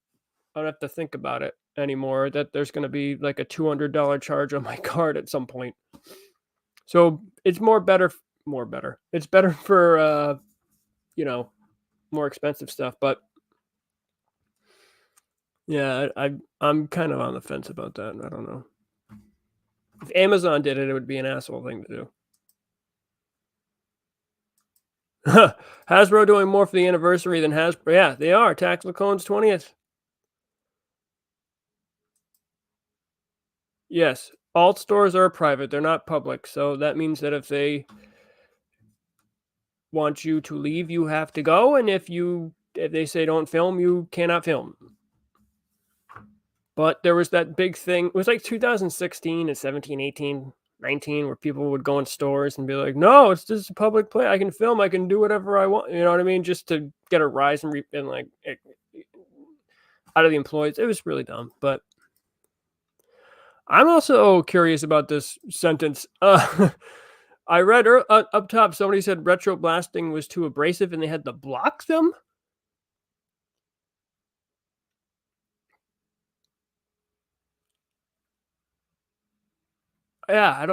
I don't have to think about it anymore that there's going to be like a $200 charge on my card at some point. So it's better. It's better for, you know, more expensive stuff. But yeah, I'm kind of on the fence about that. I don't know. If Amazon did it, it would be an asshole thing to do. Hasbro doing more for the anniversary than Hasbro. Yeah, they are. Tax Lacone's 20th. Yes. Alt stores are private. They're not public. So that means that if they want you to leave, you have to go. And if they say don't film, you cannot film. But there was that big thing. It was like 2016 and 17, 18, 19, where people would go in stores and be like, no, it's just a public play. I can film. I can do whatever I want. You know what I mean? Just to get a rise and like out of the employees. It was really dumb. But I'm also curious about this sentence. I read up top, somebody said retro blasting was too abrasive and they had to block them. Yeah, I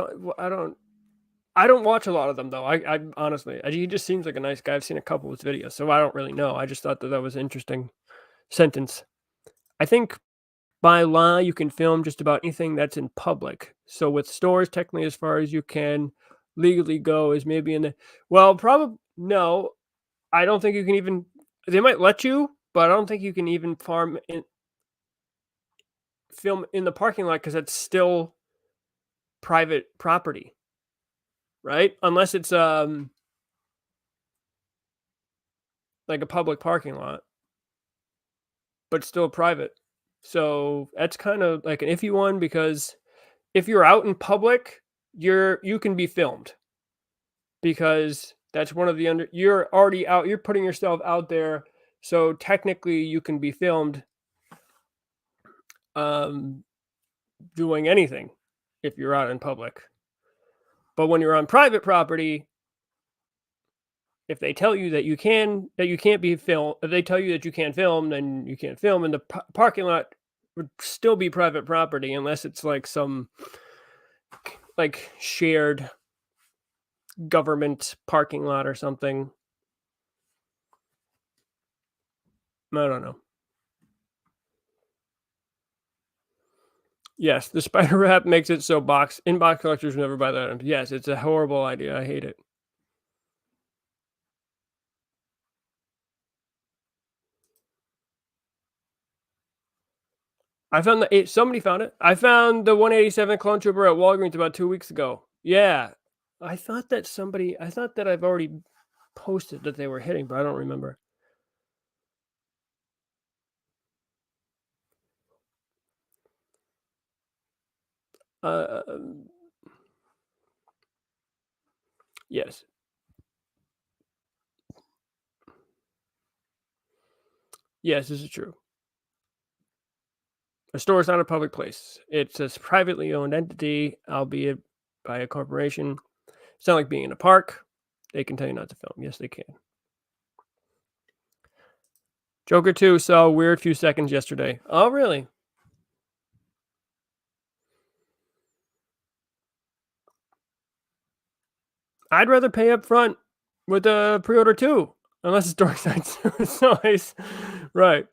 don't watch a lot of them though. I honestly, he just seems like a nice guy. I've seen a couple of his videos, so I don't really know. I just thought that was an interesting sentence. I think by law you can film just about anything that's in public. So with stores, technically, as far as you can legally go is maybe in the probably no. I don't think you can even. They might let you, but I don't think you can even film in the parking lot because it's still private property, right? Unless it's like a public parking lot, but still private. So that's kind of like an iffy one because if you're out in public, you can be filmed because that's one of the you're already out, you're putting yourself out there. So technically you can be filmed doing anything if you're out in public. But when you're on private property, if they tell you that you can't be filmed, if they tell you that you can't film, then you can't film, and the parking lot would still be private property unless it's like some like shared government parking lot or something. I don't know. Yes, the spider wrap makes it so in-box collectors never buy that item. Yes, it's a horrible idea. I hate it. I found somebody found it. I found the 187 Clone Trooper at Walgreens about 2 weeks ago. Yeah. I thought that I've already posted that they were hitting, but I don't remember. Yes. Yes, this is true. A store is not a public place. It's a privately owned entity, albeit by a corporation. It's not like being in a park. They can tell you not to film. Yes, they can. Joker 2 saw a weird few seconds yesterday. Oh, really? I'd rather pay up front with a pre-order too, unless it's Dark Side size. Right.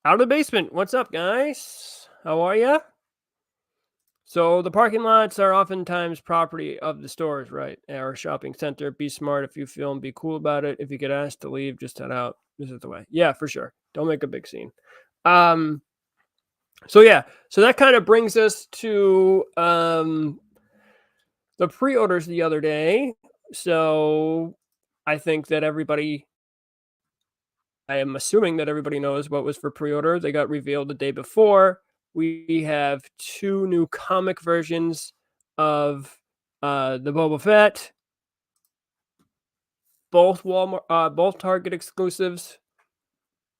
Out of the basement. What's up, guys? How are ya? So the parking lots are oftentimes property of the stores, right? Or shopping center. Be smart if you film. Be cool about it. If you get asked to leave, just head out. This is the way. Yeah, for sure. Don't make a big scene. So yeah, so that kind of brings us to the pre-orders the other day. So I think that I am assuming that everybody knows what was for pre-order. They got revealed the day before. We have 2 new comic versions of the Boba Fett, both both Target exclusives.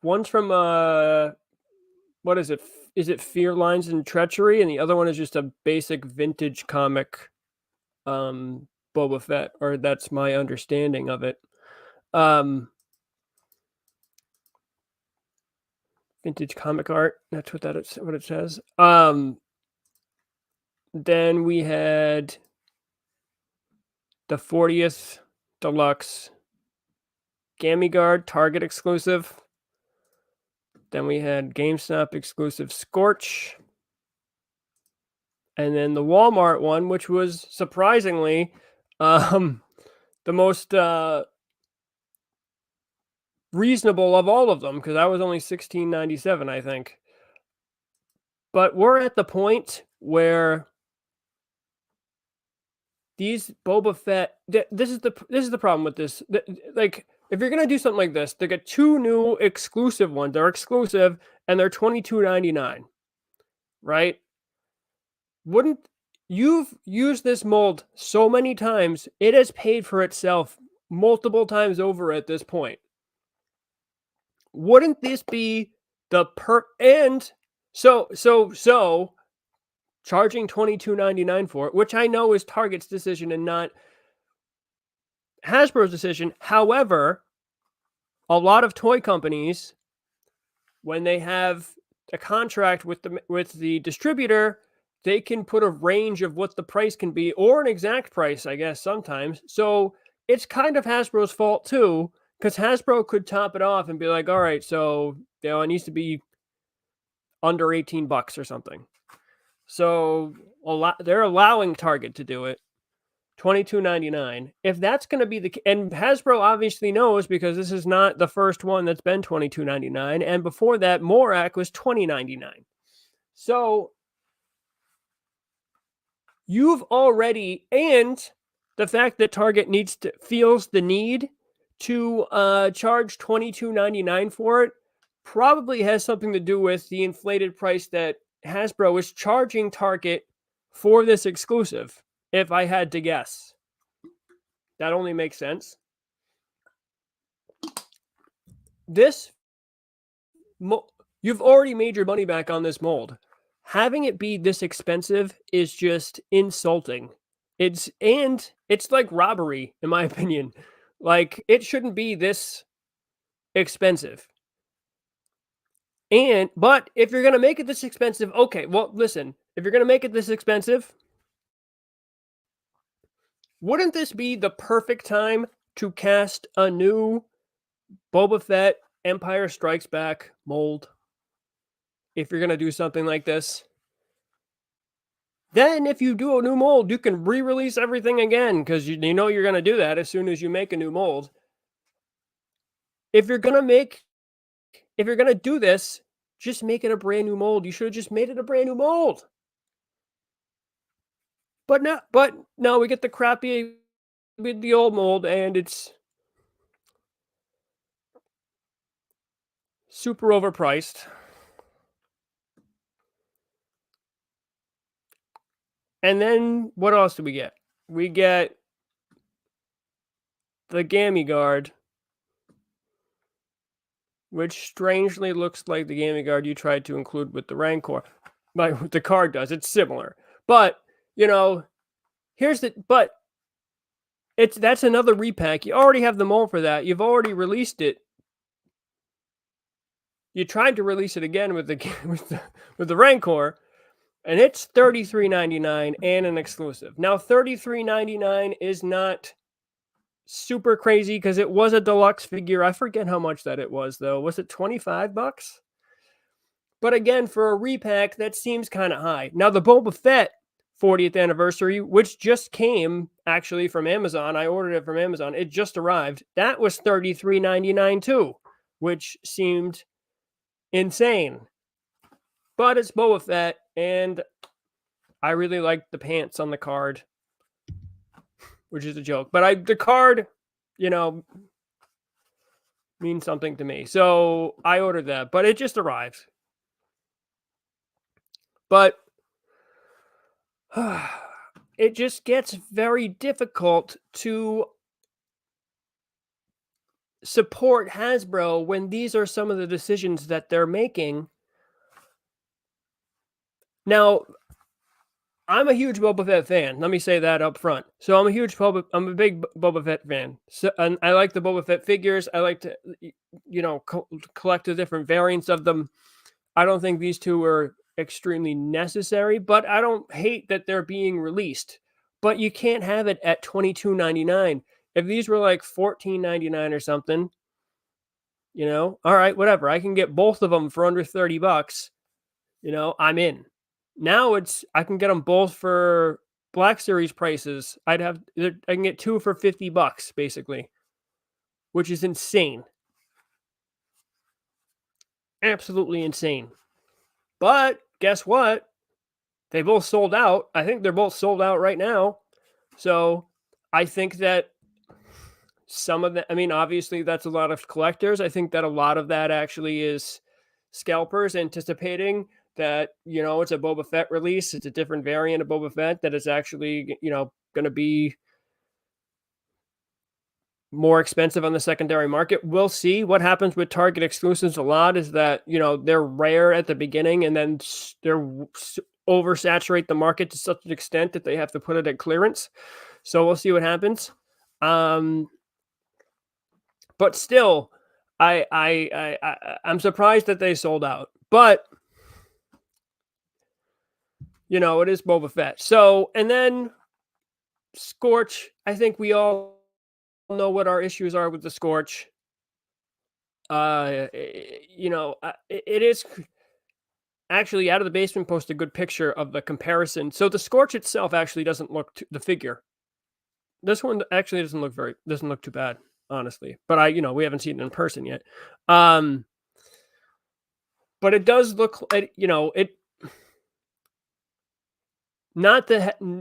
One's from what is it? Is it Fear Lines and Treachery? And the other one is just a basic vintage comic Boba Fett, or that's my understanding of it. Vintage comic art. That's what what it says. Then we had the 40th Deluxe Gammy Guard Target exclusive. Then we had GameStop exclusive Scorch. And then the Walmart one, which was surprisingly the most reasonable of all of them, because that was only $16.97, I think. But we're at the point where these Boba Fett. This is the problem with this. Like, if you're gonna do something like this, they get 2 new exclusive ones. They're exclusive and they're $22.99, right? Wouldn't you've used this mold so many times? It has paid for itself multiple times over at this point. Wouldn't this be the and so charging $22.99 for it, which I know is Target's decision and not Hasbro's decision. However, a lot of toy companies, when they have a contract with the distributor, they can put a range of what the price can be, or an exact price, I guess, sometimes. So it's kind of Hasbro's fault too, because Hasbro could top it off and be like, all right, so it needs to be under $18 or something. So they're allowing Target to do it. $22.99. If that's going to be and Hasbro obviously knows, because this is not the first one that's been $22.99, and before that, Morak was $20.99. So you've already, and the fact that Target feels the need to charge $22.99 for it probably has something to do with the inflated price that Hasbro is charging Target for this exclusive, if I had to guess. That only makes sense. You've already made your money back on this mold. Having it be this expensive is just insulting. It's like robbery, in my opinion. Like, it shouldn't be this expensive. But if you're going to make it this expensive, okay, well, listen, if you're going to make it this expensive, wouldn't this be the perfect time to cast a new Boba Fett Empire Strikes Back mold? If you're going to do something like this. Then if you do a new mold, you can re-release everything again, because you know you're going to do that as soon as you make a new mold. If you're going to do this, just make it a brand new mold. You should have just made it a brand new mold. But no, we get the crappy with the old mold, and it's super overpriced. And then what else do we get? We get the Gammy Guard, which strangely looks like the Gammy Guard you tried to include with the Rancor. But the card does. It's similar. But, you know, that's another repack. You already have the mold for that. You've already released it. You tried to release it again with the Rancor, and it's $33.99 and an exclusive. Now, $33.99 is not super crazy because it was a deluxe figure. I forget how much that it was, though. Was it $25? But again, for a repack, that seems kind of high. Now, the Boba Fett 40th anniversary, which just came actually from Amazon. I ordered it from Amazon. It just arrived. That was $33.99 too, which seemed insane. But it's Boba Fett, and I really like the pants on the card, which is a joke. But the card, means something to me. So I ordered that, but it just arrived. But it just gets very difficult to support Hasbro when these are some of the decisions that they're making. Now, I'm a huge Boba Fett fan. Let me say that up front. So I'm a big Boba Fett fan. So, and I like the Boba Fett figures. I like to, collect the different variants of them. I don't think these two are extremely necessary, but I don't hate that they're being released. But you can't have it at $22.99. If these were like $14.99 or something, all right, whatever. I can get both of them for under $30. I'm in. Now I can get them both for Black Series prices. I can get two for $50 basically, which is insane. Absolutely insane. But guess what? They both sold out. I think they're both sold out right now. So I think that some of that, obviously that's a lot of collectors. I think that a lot of that actually is scalpers anticipating that, it's a Boba Fett release. It's a different variant of Boba Fett that is actually, going to be more expensive on the secondary market. We'll see what happens with Target exclusives. A lot is that, they're rare at the beginning and then they're oversaturate the market to such an extent that they have to put it at clearance. So we'll see what happens. But still, I'm surprised that they sold out. But it is Boba Fett. So, and then Scorch, I think we all know what our issues are with the Scorch. It is actually Out of the Basement posted a good picture of the comparison. So the Scorch itself actually doesn't look the figure. This one actually doesn't look too bad, honestly. But we haven't seen it in person yet. But it does look,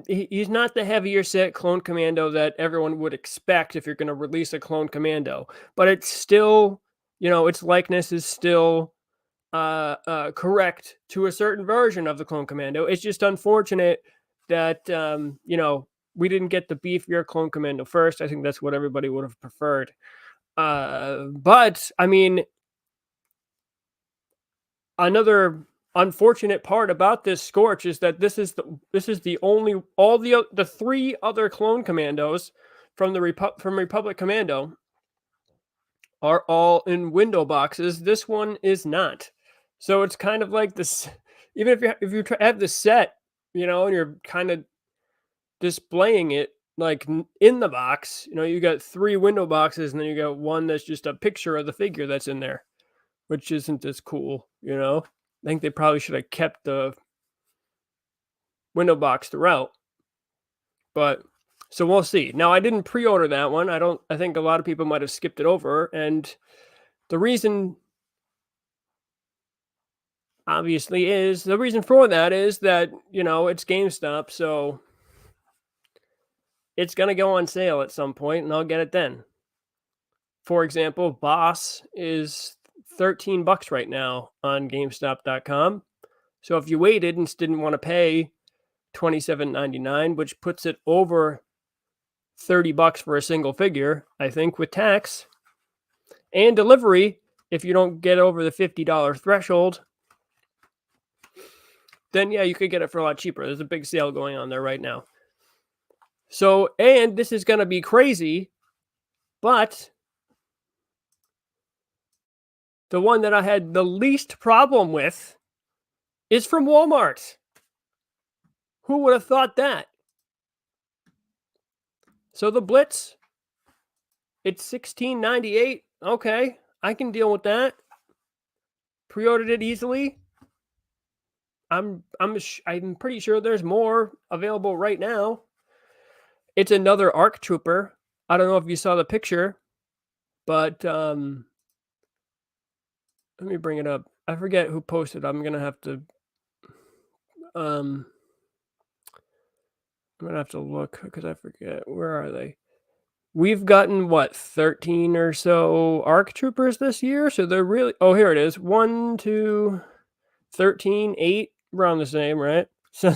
he's not the heavier set clone commando that everyone would expect if you're going to release a clone commando, but it's still, its likeness is still correct to a certain version of the clone commando. It's just unfortunate that we didn't get the beefier clone commando first. I think that's what everybody would have preferred. But another unfortunate part about this Scorch is that this is the only, all the three other clone commandos from Republic Commando are all in window boxes. This one is not. So it's kind of like this, even if you have the set, and you're kind of displaying it, like in the box. You know, you got 3 window boxes, and then you got one that's just a picture of the figure that's in there, which isn't as cool. You know, I think they probably should have kept the window box throughout. But so we'll see. Now, I didn't pre-order that one. I think a lot of people might have skipped it over, and the reason the reason for that is that, you know, it's GameStop, so it's going to go on sale at some point and I'll get it then. For example, Boss is $13 right now on gamestop.com. So if you waited and didn't want to pay $27.99, which puts it over $30 for a single figure, I think, with tax and delivery, if you don't get over the $50 threshold, then yeah, you could get it for a lot cheaper. There's a big sale going on there right now. So, and this is going to be crazy, but the one that I had the least problem with is from Walmart. Who would have thought that? So the Blitz, it's $16.98. Okay, I can deal with that. Pre-ordered it easily. I'm pretty sure there's more available right now. It's another ARC Trooper. I don't know if you saw the picture, but let me bring it up. I forget who posted. I'm gonna have to look because I forget. Where are they? We've gotten what, 13 or so ARC Troopers this year, so they're really. Oh, here it is. 1, 2, 13, 8. Around the same, right? So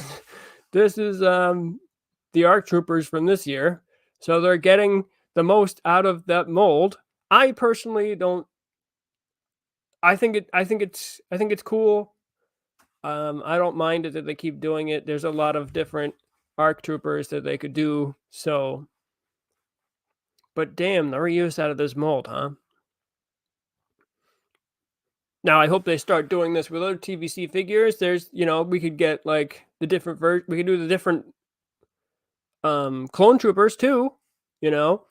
this is the ARC Troopers from this year. So they're getting the most out of that mold. I personally don't. I think it's cool. I don't mind it that they keep doing it. There's a lot of different ARC Troopers that they could do. So, but damn, the reuse out of this mold, huh? Now, I hope they start doing this with other TVC figures. There's, you know, we could get like the different we could do the different clone troopers too, you know.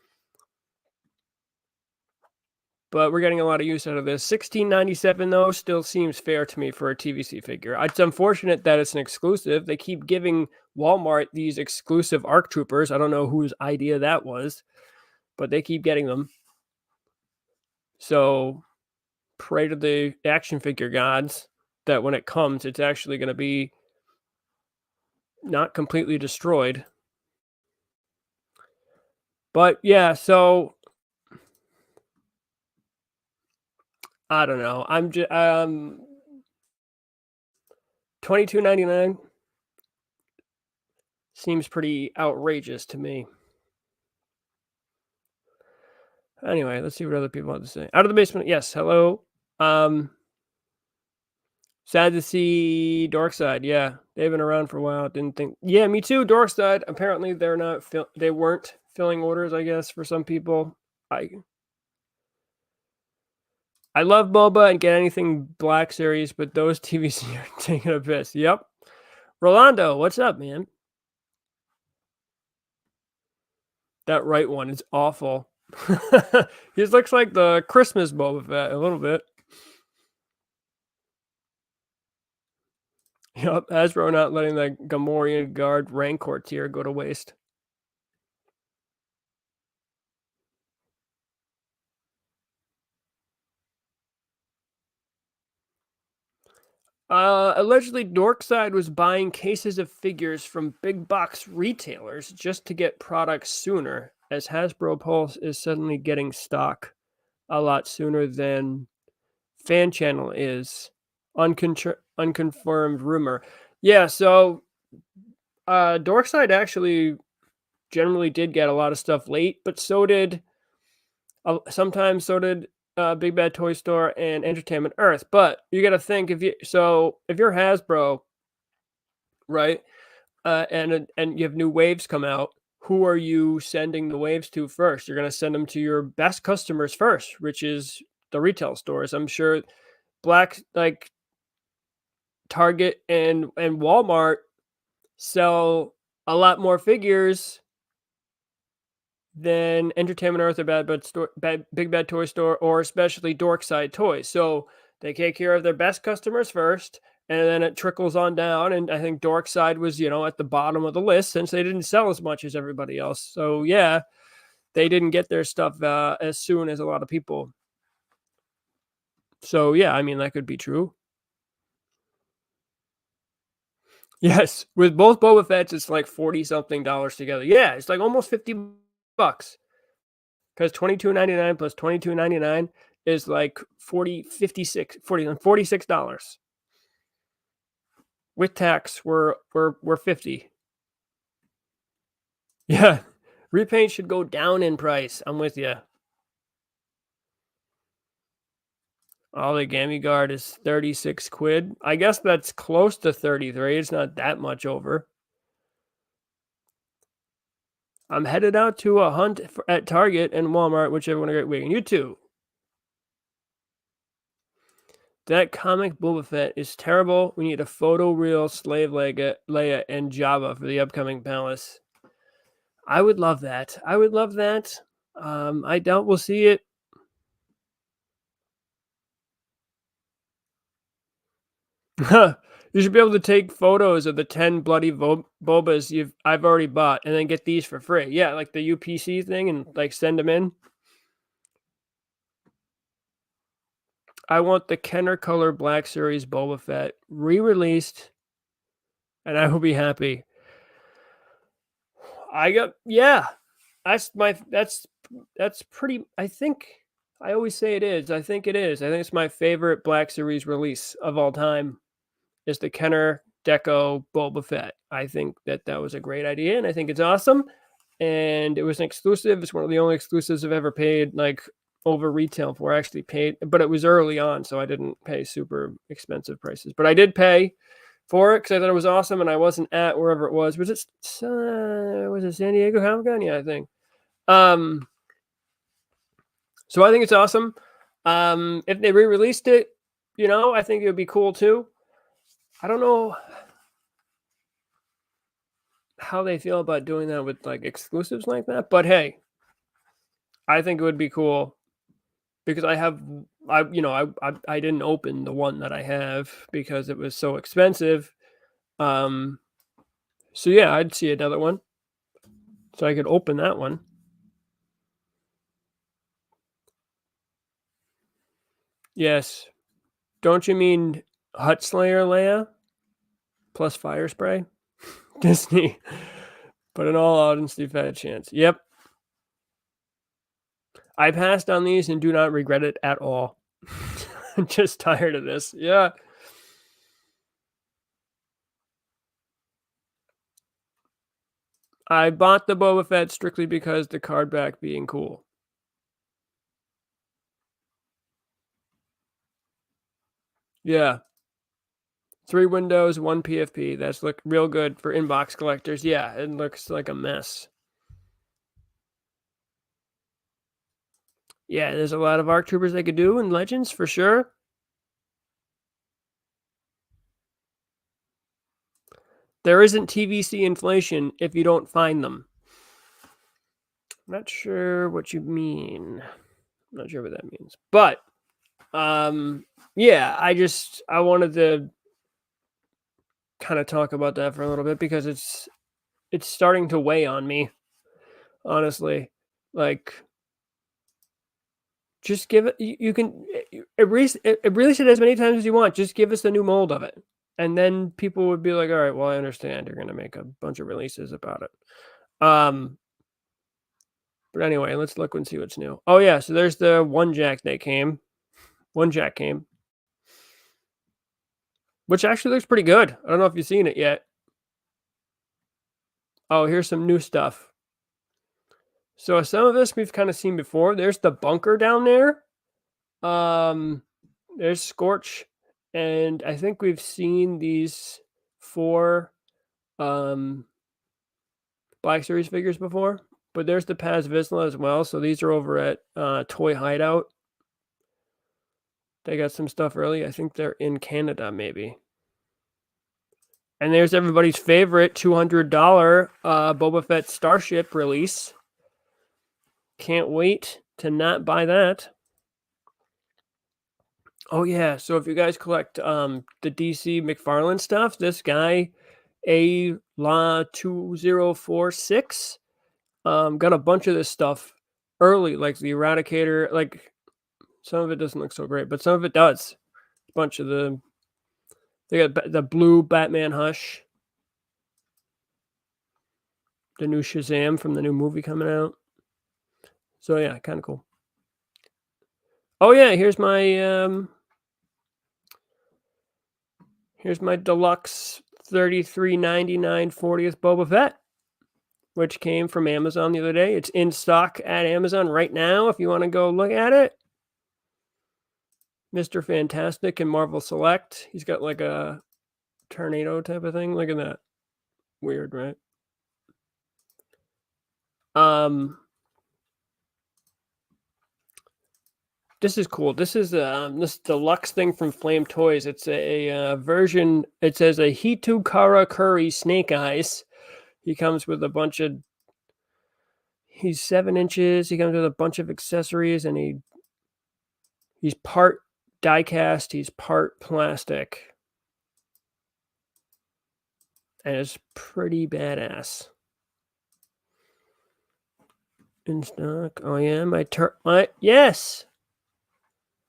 But we're getting a lot of use out of this. $16.97 though still seems fair to me for a TVC figure. It's unfortunate that it's an exclusive. They keep giving Walmart these exclusive ARC Troopers. I don't know whose idea that was, but they keep getting them. So pray to the action figure gods that when it comes, it's actually going to be not completely destroyed. But yeah, so I don't know. I'm just $22.99 seems pretty outrageous to me. Anyway, let's see what other people want to say. Out of the basement, yes. Hello. Sad to see Dorkside. Yeah, they've been around for a while. Didn't think. Yeah, me too. Dorkside. Apparently, they weren't filling orders. I guess for some people. I love Boba and get anything Black Series, but those TVC are taking a piss. Yep. Rolando, what's up, man? That right one is awful. He looks like the Christmas Boba Fett a little bit. Yep, Hasbro not letting the Gamorrean Guard Rancor tier go to waste. Allegedly, Dorkside was buying cases of figures from big box retailers just to get products sooner, as Hasbro Pulse is suddenly getting stock a lot sooner than Fan Channel is. Unconfirmed rumor. Yeah, so Dorkside actually generally did get a lot of stuff late, but sometimes so did Big Bad Toy Store and Entertainment Earth. But you got to think if you're Hasbro, right, and you have new waves come out, who are you sending the waves to first? You're going to send them to your best customers first, which is the retail stores. I'm sure Target and Walmart sell a lot more figures then Entertainment Earth or Big Bad Toy Store, or especially Dorkside Toys. So they take care of their best customers first, and then it trickles on down. And I think Dorkside was, at the bottom of the list since they didn't sell as much as everybody else. So yeah, they didn't get their stuff as soon as a lot of people. So yeah, I mean, that could be true. Yes, with both Boba Fett's, it's like $40-something together. Yeah, it's like almost $50, because $22.99 plus $22.99 is like $46. With tax, we're 50. Yeah, repaint should go down in price. I'm with you. Oh, the Gammy Guard is 36 quid. I guess that's close to 33. It's not that much over. I'm headed out to a hunt at Target and Walmart, whichever one a great weekend. You too. That comic Boba Fett is terrible. We need a photo real slave Leia and Java for the upcoming palace. I would love that. I doubt we'll see it. You should be able to take photos of the 10 bloody Bobas I've already bought and then get these for free. Yeah, like the UPC thing, and like send them in. I want the Kenner Color Black Series Boba Fett re-released, and I will be happy. That's pretty. I think I always say it is. I think it is. I think it's my favorite Black Series release of all time. Is the Kenner Deco Boba Fett. I think that was a great idea, and I think it's awesome. And it was an exclusive. It's one of the only exclusives I've ever paid like over retail for. I actually paid, but it was early on, so I didn't pay super expensive prices. But I did pay for it because I thought it was awesome, and I wasn't at wherever it was. Was it San Diego Comic-Con? Yeah, I think. So I think it's awesome. If they re-released it, I think it would be cool too. I don't know how they feel about doing that with like exclusives like that, but hey, I think it would be cool because I didn't open the one that I have because it was so expensive. So yeah, I'd see another one, so I could open that one. Yes, don't you mean Hut Slayer Leia plus Fire Spray? Disney. But in all honesty, you've had a chance. Yep. I passed on these and do not regret it at all. I'm just tired of this. Yeah. I bought the Boba Fett strictly because the card back being cool. Yeah. 3 windows, 1 PFP. That's look real good for inbox collectors. Yeah, it looks like a mess. Yeah, there's a lot of ARC Troopers they could do in Legends for sure. There isn't TVC inflation if you don't find them. I'm not sure what you mean. I'm not sure what that means. But yeah, I wanted to kind of talk about that for a little bit because it's starting to weigh on me, honestly. Like, just give it. You can release it as many times as you want. Just give us the new mold of it, and then people would be like, "All right, well, I understand. You're going to make a bunch of releases about it." But anyway, let's look and see what's new. Oh yeah, so there's the one jack that came. One jack came, which actually looks pretty good. I don't know if you've seen it yet. Oh, here's some new stuff. So some of this we've kind of seen before. There's the bunker down there. There's Scorch, and I think we've seen these 4 Black Series figures before. But there's the Paz Vizsla as well. So these are over at Toy Hideout. They got some stuff early. I think they're in Canada, maybe. And there's everybody's favorite $200 Boba Fett Starship release. Can't wait to not buy that. Oh yeah, so if you guys collect the DC McFarlane stuff, this guy A La 2046 got a bunch of this stuff early, like the Eradicator. Like some of it doesn't look so great, but some of it does. A bunch of they got the blue Batman Hush, the new Shazam from the new movie coming out. So yeah, kind of cool. Oh yeah, here's my deluxe 33.99 40th Boba Fett, which came from Amazon the other day. It's in stock at Amazon right now if you want to go look at it. Mr. Fantastic and Marvel Select. He's got like a tornado type of thing. Look at that. Weird, right? This is cool. This is this deluxe thing from Flame Toys. It's a version. It says a Hitu Kara Curry Snake Eyes. He comes with a bunch of. He's 7 inches. He comes with a bunch of accessories, and he's part die-cast. He's part plastic, and it's pretty badass. In stock. Oh yeah, yes.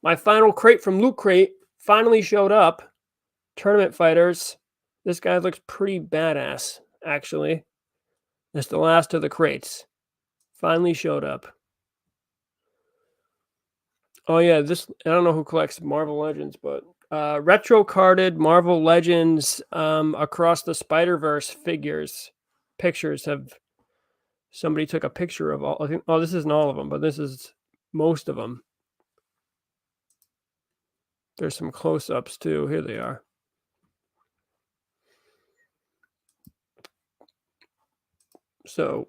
My final crate from Loot Crate finally showed up. Tournament Fighters. This guy looks pretty badass, actually. It's the last of the crates. Finally showed up. Oh yeah, this I don't know who collects Marvel Legends, but retro carded Marvel Legends across the Spider-Verse pictures have somebody took a picture of all. I think this isn't all of them, but this is most of them. There's some close-ups too. Here they are. So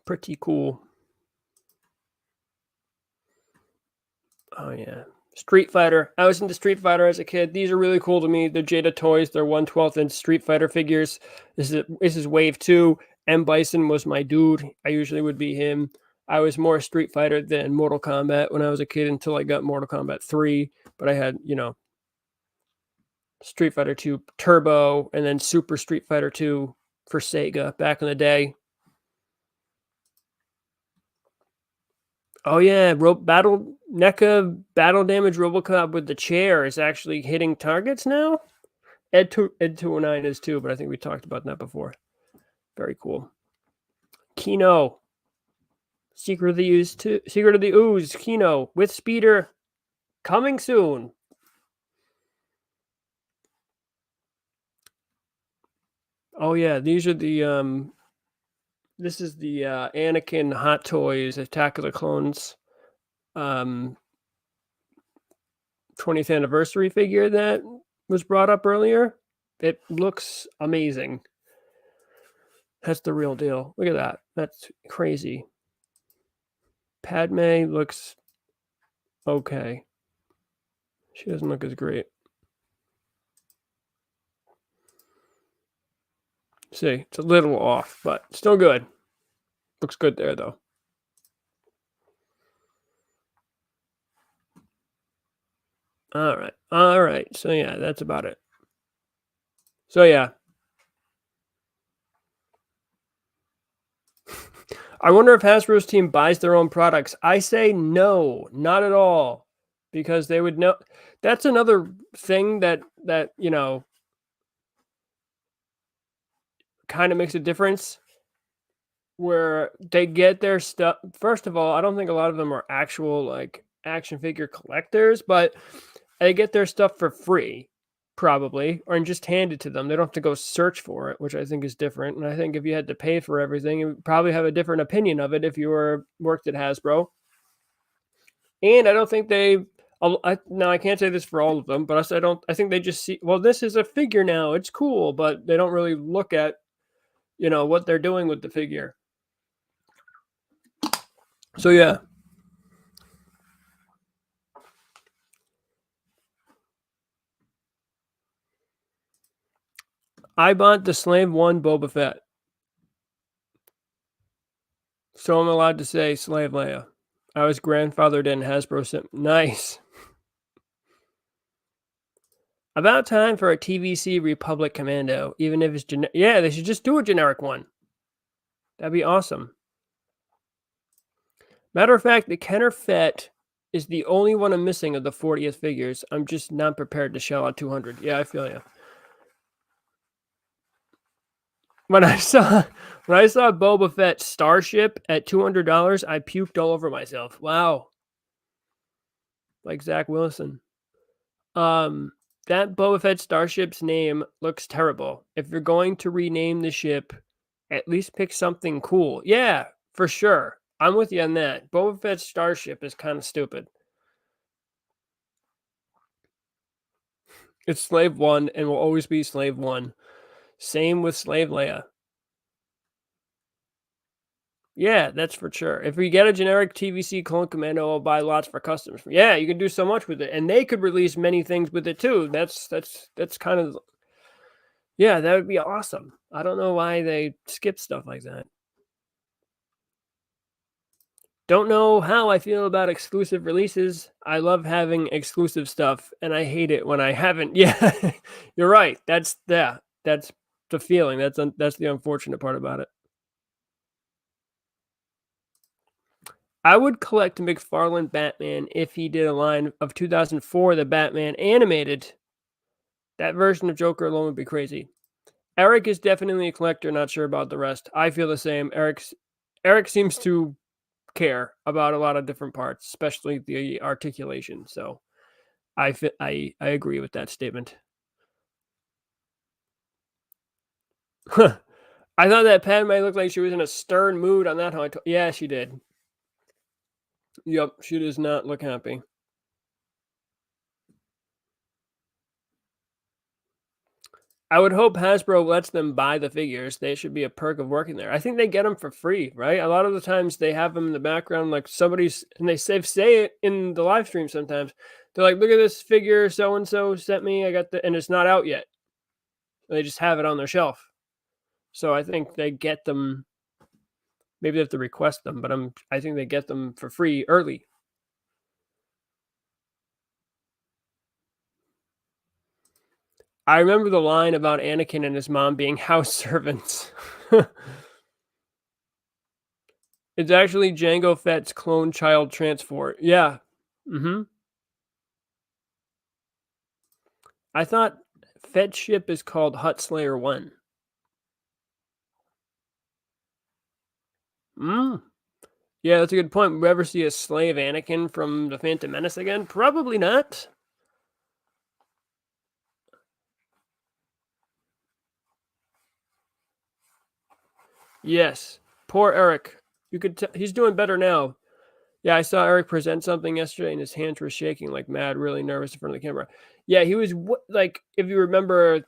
pretty cool. Oh yeah. Street Fighter. I was into Street Fighter as a kid. These are really cool to me. They're Jada toys. They're 1/12 inch Street Fighter figures. This is Wave 2. M. Bison was my dude. I usually would be him. I was more Street Fighter than Mortal Kombat when I was a kid until I got Mortal Kombat 3. But I had, Street Fighter 2 Turbo and then Super Street Fighter 2 for Sega back in the day. Oh yeah, battle damage Robocop with the chair is actually hitting targets now. Ed 209 is too, but I think we talked about that before. Very cool. Kino. Secret of the Ooze, Kino with speeder coming soon. Oh yeah, these are the this is the Anakin Hot Toys Attack of the Clones 20th anniversary figure that was brought up earlier. It looks amazing. That's the real deal. Look at that. That's crazy. Padme looks okay. She doesn't look as great. See, it's a little off, but still good. Looks good there, though. All right. So yeah, that's about it. So yeah. I wonder if Hasbro's team buys their own products. I say no, not at all, because they would know. That's another thing that kind of makes a difference, where they get their stuff. First of all, I don't think a lot of them are actual like action figure collectors, but they get their stuff for free, probably, or just hand it to them. They don't have to go search for it, which I think is different. And I think if you had to pay for everything, you would probably have a different opinion of it if you worked at Hasbro. And I don't think I can't say this for all of them, but I think they just see, well, this is a figure now. It's cool, but they don't really look at, what they're doing with the figure. So yeah. I bought the Slave 1 Boba Fett. So I'm allowed to say Slave Leia. I was grandfathered in Hasbro. Nice. About time for a TVC Republic Commando, even if it's generic. Yeah, they should just do a generic one. That'd be awesome. Matter of fact, the Kenner Fett is the only one I'm missing of the 40th figures. I'm just not prepared to shell out 200. Yeah, I feel you. When I saw Boba Fett Starship at $200, I puked all over myself. Wow. Like Zach Wilson. That Boba Fett Starship's name looks terrible. If you're going to rename the ship, at least pick something cool. Yeah, for sure. I'm with you on that. Boba Fett Starship is kind of stupid. It's Slave 1 and will always be Slave 1. Same with Slave Leia. Yeah, that's for sure. If we get a generic TVC Clone Commando, I'll buy lots for customs. Yeah, you can do so much with it. And they could release many things with it too. That's kind of, yeah, that would be awesome. I don't know why they skip stuff like that. Don't know how I feel about exclusive releases. I love having exclusive stuff, and I hate it when I haven't. Yeah, you're right. That's the feeling. That's the unfortunate part about it. I would collect McFarlane Batman if he did a line of 2004, the Batman animated. That version of Joker alone would be crazy. Eric is definitely a collector. Not sure about the rest. I feel the same. Eric seems to care about a lot of different parts, especially the articulation. So I agree with that statement. I thought that Padme looked like she was in a stern mood on that. Yeah, she did. Yep, she does not look happy. I would hope Hasbro lets them buy the figures. They should be a perk of working there. I think they get them for free, right? A lot of the times they have them in the background, like somebody's, and they say it in the live stream sometimes. They're like, look at this figure so-and-so sent me. I got and it's not out yet. They just have it on their shelf. So I think they get them. Maybe they have to request them, but I think they get them for free early. I remember the line about Anakin and his mom being house servants. It's actually Jango Fett's clone child transport. Yeah. I thought Fett's ship is called Hut Slayer 1. Yeah, that's a good point. Will we ever see a slave Anakin from the Phantom Menace again? Probably not. Yes. Poor Eric. You could he's doing better now. Yeah, I saw Eric present something yesterday and his hands were shaking like mad, really nervous in front of the camera. Yeah, he was like, if you remember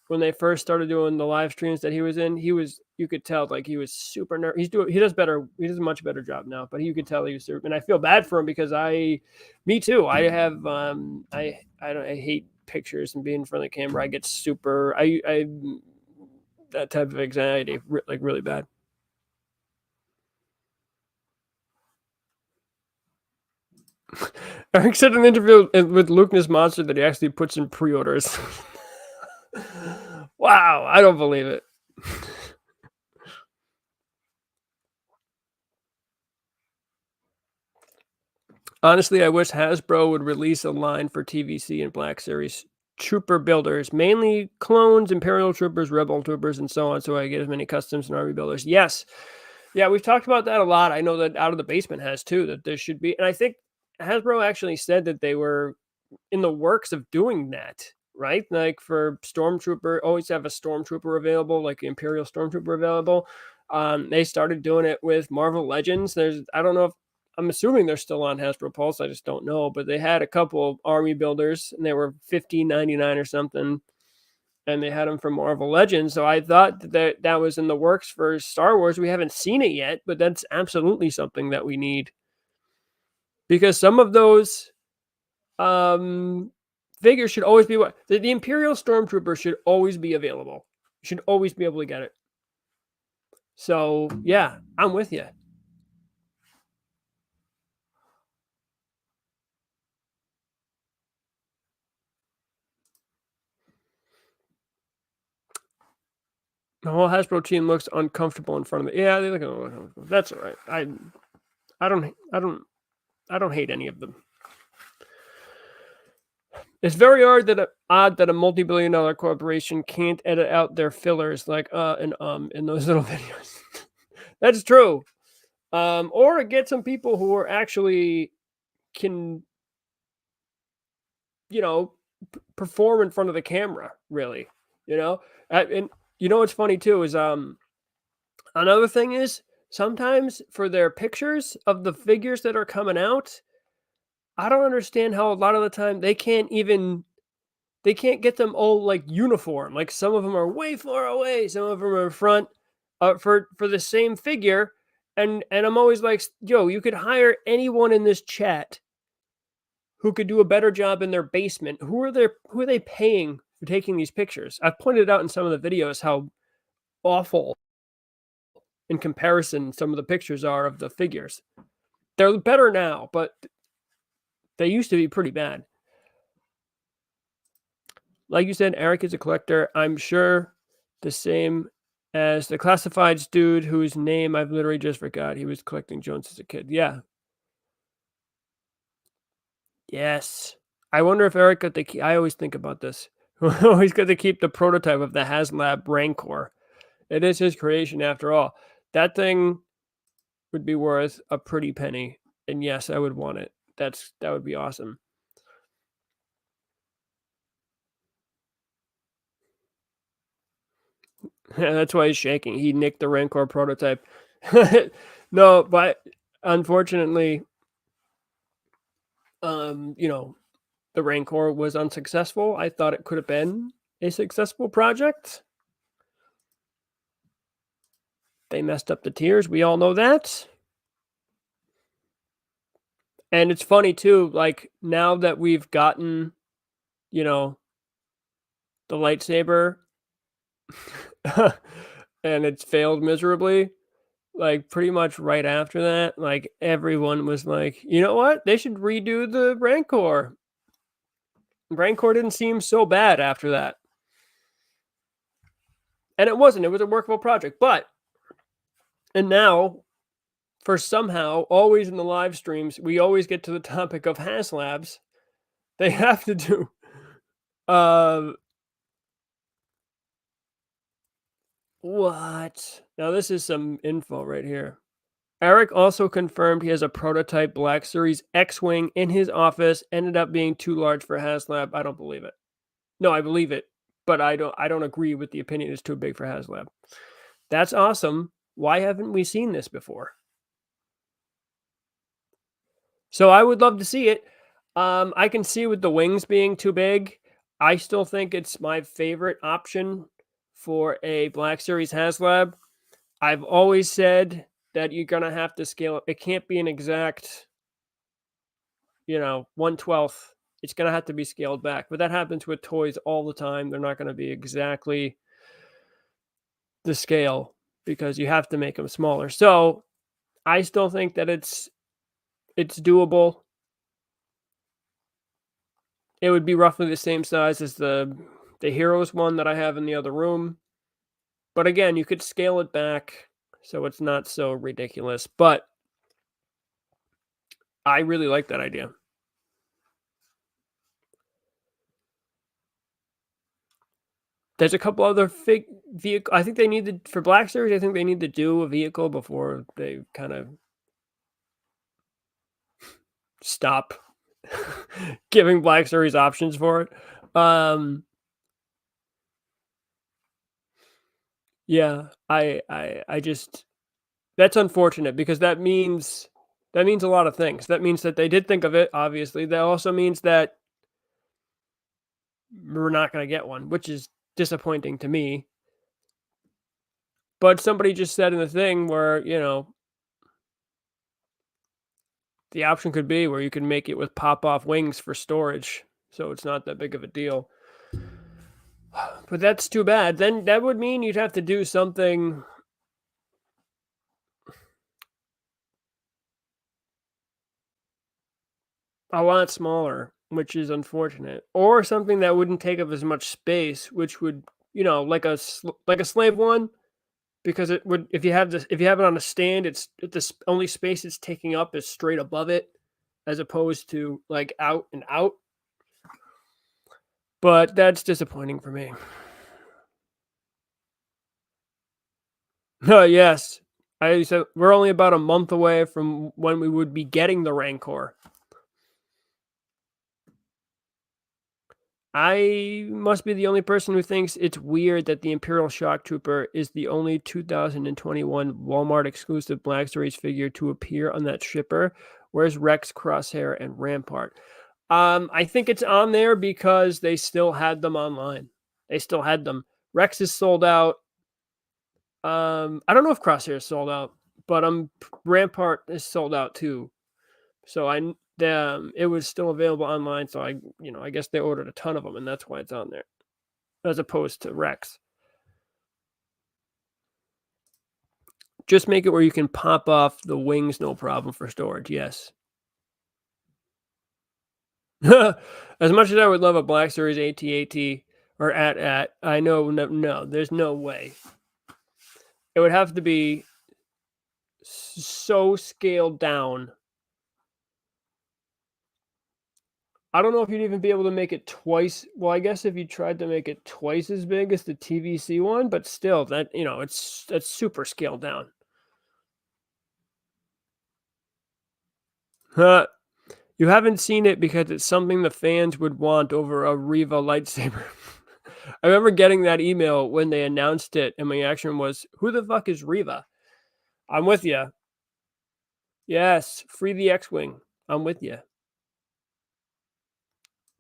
when they first started doing the live streams that he was in, you could tell like he was super nervous. He does a much better job now, but you could tell he was super, and I feel bad for him because me too. I have I hate pictures and being in front of the camera. I get super I that type of anxiety, like really bad. Eric said in an interview with Lucas Monster that he actually puts in pre-orders. Wow, I don't believe it. Honestly, I wish Hasbro would release a line for TVC and Black Series trooper builders, mainly clones, Imperial troopers, Rebel troopers, and so on, so I get as many customs and army builders. Yes. Yeah, we've talked about that a lot. I know that Out of the Basement has too, that there should be, and I think Hasbro actually said that they were in the works of doing that, right? Like for Stormtrooper, always have a Stormtrooper available, like the Imperial Stormtrooper available. They started doing it with Marvel Legends. I don't know if, I'm assuming they're still on Hasbro Pulse. I just don't know, but they had a couple of army builders and they were $15.99 or something. And they had them for Marvel Legends. So I thought that was in the works for Star Wars. We haven't seen it yet, but that's absolutely something that we need. Because some of those figures should always be the Imperial Stormtrooper should always be available. You should always be able to get it. So yeah, I'm with you. The whole Hasbro team looks uncomfortable in front of me. Yeah, they look uncomfortable. That's all right. I don't hate any of them. It's very odd that a multi-billion-dollar corporation can't edit out their fillers like and in those little videos. That's true. Or to get some people who are actually can, perform in front of the camera, really. And what's funny too is another thing is sometimes for their pictures of the figures that are coming out, I don't understand how a lot of the time they can't get them all like uniform. Like some of them are way far away, some of them are in front for the same figure. And I'm always like, yo, you could hire anyone in this chat who could do a better job in their basement. Who are they paying for taking these pictures? I've pointed out in some of the videos how awful in comparison some of the pictures are of the figures. They're better now, but they used to be pretty bad. Like you said, Eric is a collector. I'm sure the same as the classifieds dude whose name I've literally just forgot. He was collecting Jones as a kid. Yeah. Yes. I wonder if Eric got the key. I always think about this. Always got to keep the prototype of the HazLab Rancor. It is his creation after all. That thing would be worth a pretty penny. And yes, I would want it. That would be awesome. That's why he's shaking. He nicked the Rancor prototype. No, but unfortunately, the Rancor was unsuccessful. I thought it could have been a successful project. They messed up the tiers. We all know that. And it's funny too, like now that we've gotten, the lightsaber and it's failed miserably, like pretty much right after that, like everyone was like, you know what? They should redo the Rancor. Rancor didn't seem so bad after that. And it wasn't. It was a workable project. And now, for somehow, always in the live streams, we always get to the topic of HazLabs. They have to do what? Now, this is some info right here. Eric also confirmed he has a prototype Black Series X-Wing in his office. Ended up being too large for HazLab. I don't believe it. No, I believe it, but I don't agree with the opinion it's too big for HazLab. That's awesome. Why haven't we seen this before? So I would love to see it. I can see with the wings being too big. I still think it's my favorite option for a Black Series HazLab. I've always said that you're going to have to scale it. It can't be an exact, 1/12. It's going to have to be scaled back. But that happens with toys all the time. They're not going to be exactly the scale because you have to make them smaller. So I still think that it's doable. It would be roughly the same size as the Heroes one that I have in the other room. But again, you could scale it back so it's not so ridiculous. But I really like that idea. There's a couple other vehicle. I think they need to, for Black Series, I think they need to do a vehicle before they kind of stop giving Black Series options for it. Yeah, I just, that's unfortunate because that means a lot of things. That means that they did think of it, obviously. That also means that we're not going to get one, which is disappointing to me. But somebody just said in the thing where, the option could be where you can make it with pop-off wings for storage, so it's not that big of a deal. But that's too bad. Then that would mean you'd have to do something a lot smaller, which is unfortunate. Or something that wouldn't take up as much space, which would, you know, like a slave one, because it would, if you have it on a stand, it's the only space it's taking up is straight above it, as opposed to like out and out. But that's disappointing for me. Yes. I said we're only about a month away from when we would be getting the Rancor. I must be the only person who thinks it's weird that the Imperial Shock Trooper is the only 2021 Walmart exclusive Black Series figure to appear on that shipper. Where's Rex, Crosshair, and Rampart? I think it's on there because they still had them online. They still had them. Rex is sold out. I don't know if Crosshair is sold out, but Rampart is sold out too. So it was still available online. So I guess they ordered a ton of them, and that's why it's on there, as opposed to Rex. Just make it where you can pop off the wings, no problem, for storage. Yes. As much as I would love a Black Series AT-AT or AT-AT, I know no, there's no way. It would have to be so scaled down. I don't know if you'd even be able to make it twice. Well, I guess if you tried to make it twice as big as the TVC one, but still, that's super scaled down. You haven't seen it because it's something the fans would want over a Riva lightsaber. I remember getting that email when they announced it, and my reaction was, "Who the fuck is Riva?" I'm with you. Yes, free the X-Wing. I'm with you.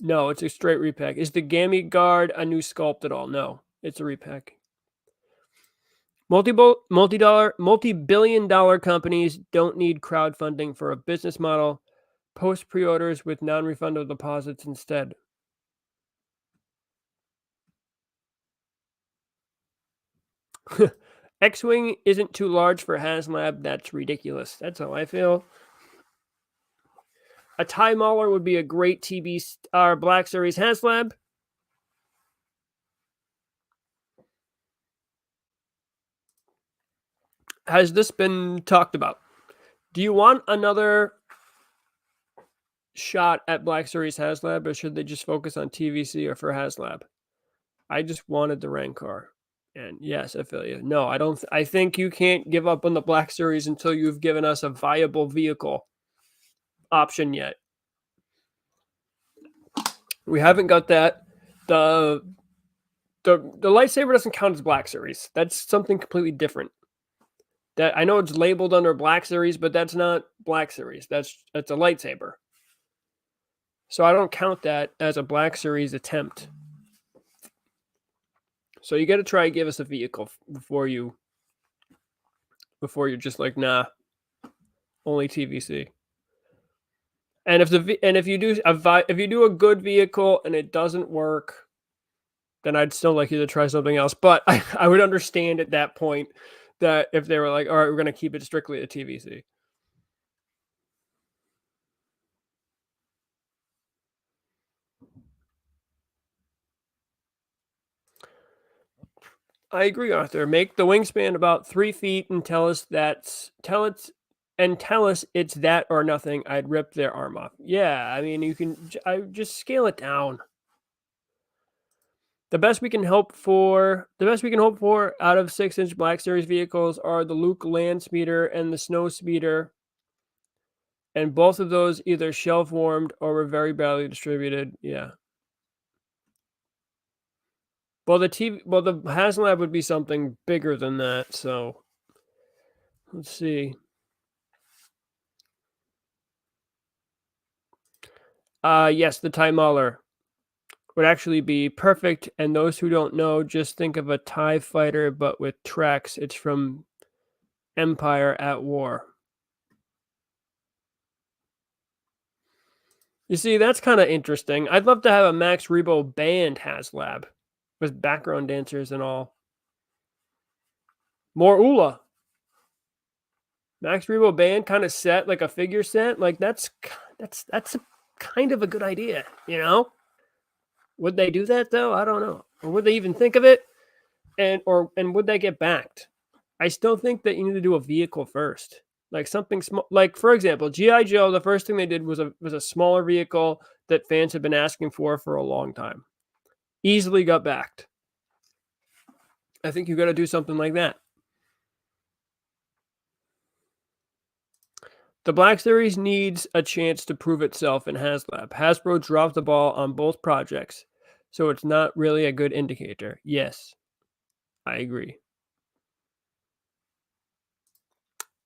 No, it's a straight repack. Is the Gammy Guard a new sculpt at all? No, it's a repack. Multi-billion-dollar companies don't need crowdfunding for a business model. Post pre-orders with non-refundable deposits instead. X-Wing isn't too large for HazLab. That's ridiculous. That's how I feel. A TIE Mauler would be a great TVC Black Series HazLab. Has this been talked about? Do you want another shot at Black Series HazLab, or should they just focus on TVC or for HazLab? I just wanted the Rancor. And yes, I feel you. No, I don't. I think you can't give up on the Black Series until you've given us a viable vehicle option yet. We haven't got that. The lightsaber doesn't count as Black Series. That's something completely different. That I know it's labeled under Black Series, but that's not Black Series. That's a lightsaber. So I don't count that as a Black Series attempt. So you got to try and give us a vehicle before you're just like, nah, only TVC. And if you do a good vehicle and it doesn't work, then I'd still like you to try something else. But I would understand at that point that if they were like, all right, we're going to keep it strictly a TVC. I agree, Arthur. Make the wingspan about 3 feet and tell us it's that or nothing. I'd rip their arm off. Yeah, I mean, I just scale it down. The best we can hope for out of 6-inch Black Series vehicles are the Luke Land Speeder and the Snow Speeder, and both of those either shelf warmed or were very badly distributed. Yeah. Well, the HazLab would be something bigger than that. So let's see. Yes, the TIE Mauler would actually be perfect. And those who don't know, just think of a TIE fighter, but with tracks. It's from Empire at War. You see, that's kind of interesting. I'd love to have a Max Rebo band HazLab with background dancers and all. More Ula. Max Rebo band kind of set, like a figure set. Like that's kind of a good idea, you know? Would they do that though? I don't know. Or would they even think of it? and would they get backed? I still think that you need to do a vehicle first, like something small. Like for example, GI Joe. The first thing they did was a smaller vehicle that fans had been asking for a long time. Easily got backed. I think you got to do something like that. The Black Series needs a chance to prove itself in HazLab. Hasbro dropped the ball on both projects, so it's not really a good indicator. Yes, I agree.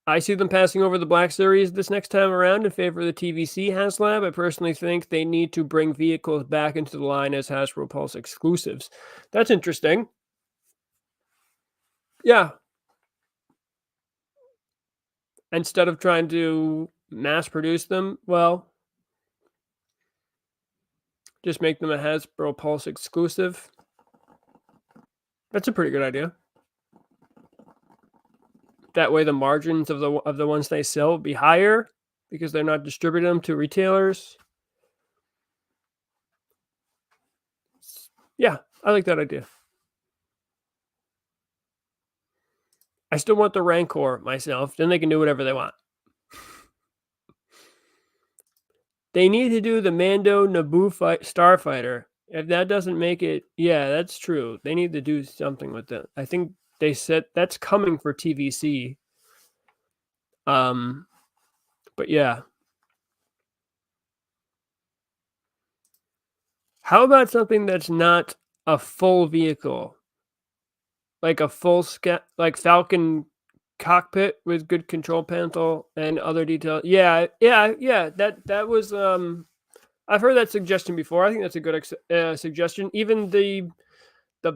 I see them passing over the Black Series this next time around in favor of the TVC HazLab. I personally think they need to bring vehicles back into the line as Hasbro Pulse exclusives. That's interesting. Yeah. Instead of trying to mass produce them, well, just make them a Hasbro Pulse exclusive. That's a pretty good idea. That way the margins of the ones they sell will be higher because they're not distributing them to retailers. Yeah, I like that idea. I still want the Rancor myself. Then they can do whatever they want. They need to do the Mando Naboo Starfighter. If that doesn't make it, yeah, that's true. They need to do something with it. I think they said that's coming for TVC. But yeah. How about something that's not a full vehicle? Like a full like Falcon cockpit with good control panel and other details. Yeah. That was I've heard that suggestion before. I think that's a good suggestion. Even the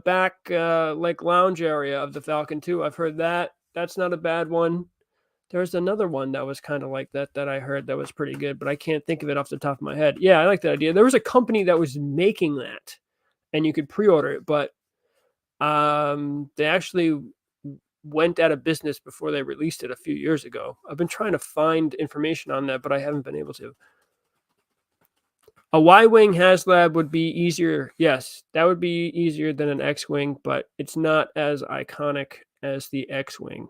back like lounge area of the Falcon too. I've heard that. That's not a bad one. There's another one that was kind of like that I heard that was pretty good, but I can't think of it off the top of my head. Yeah, I like that idea. There was a company that was making that, and you could pre-order it, but they actually went out of business before they released it a few years ago. I've been trying to find information on that, but I haven't been able to. A Y-wing HazLab would be easier. Yes, that would be easier than an X-wing, but it's not as iconic as the X-wing.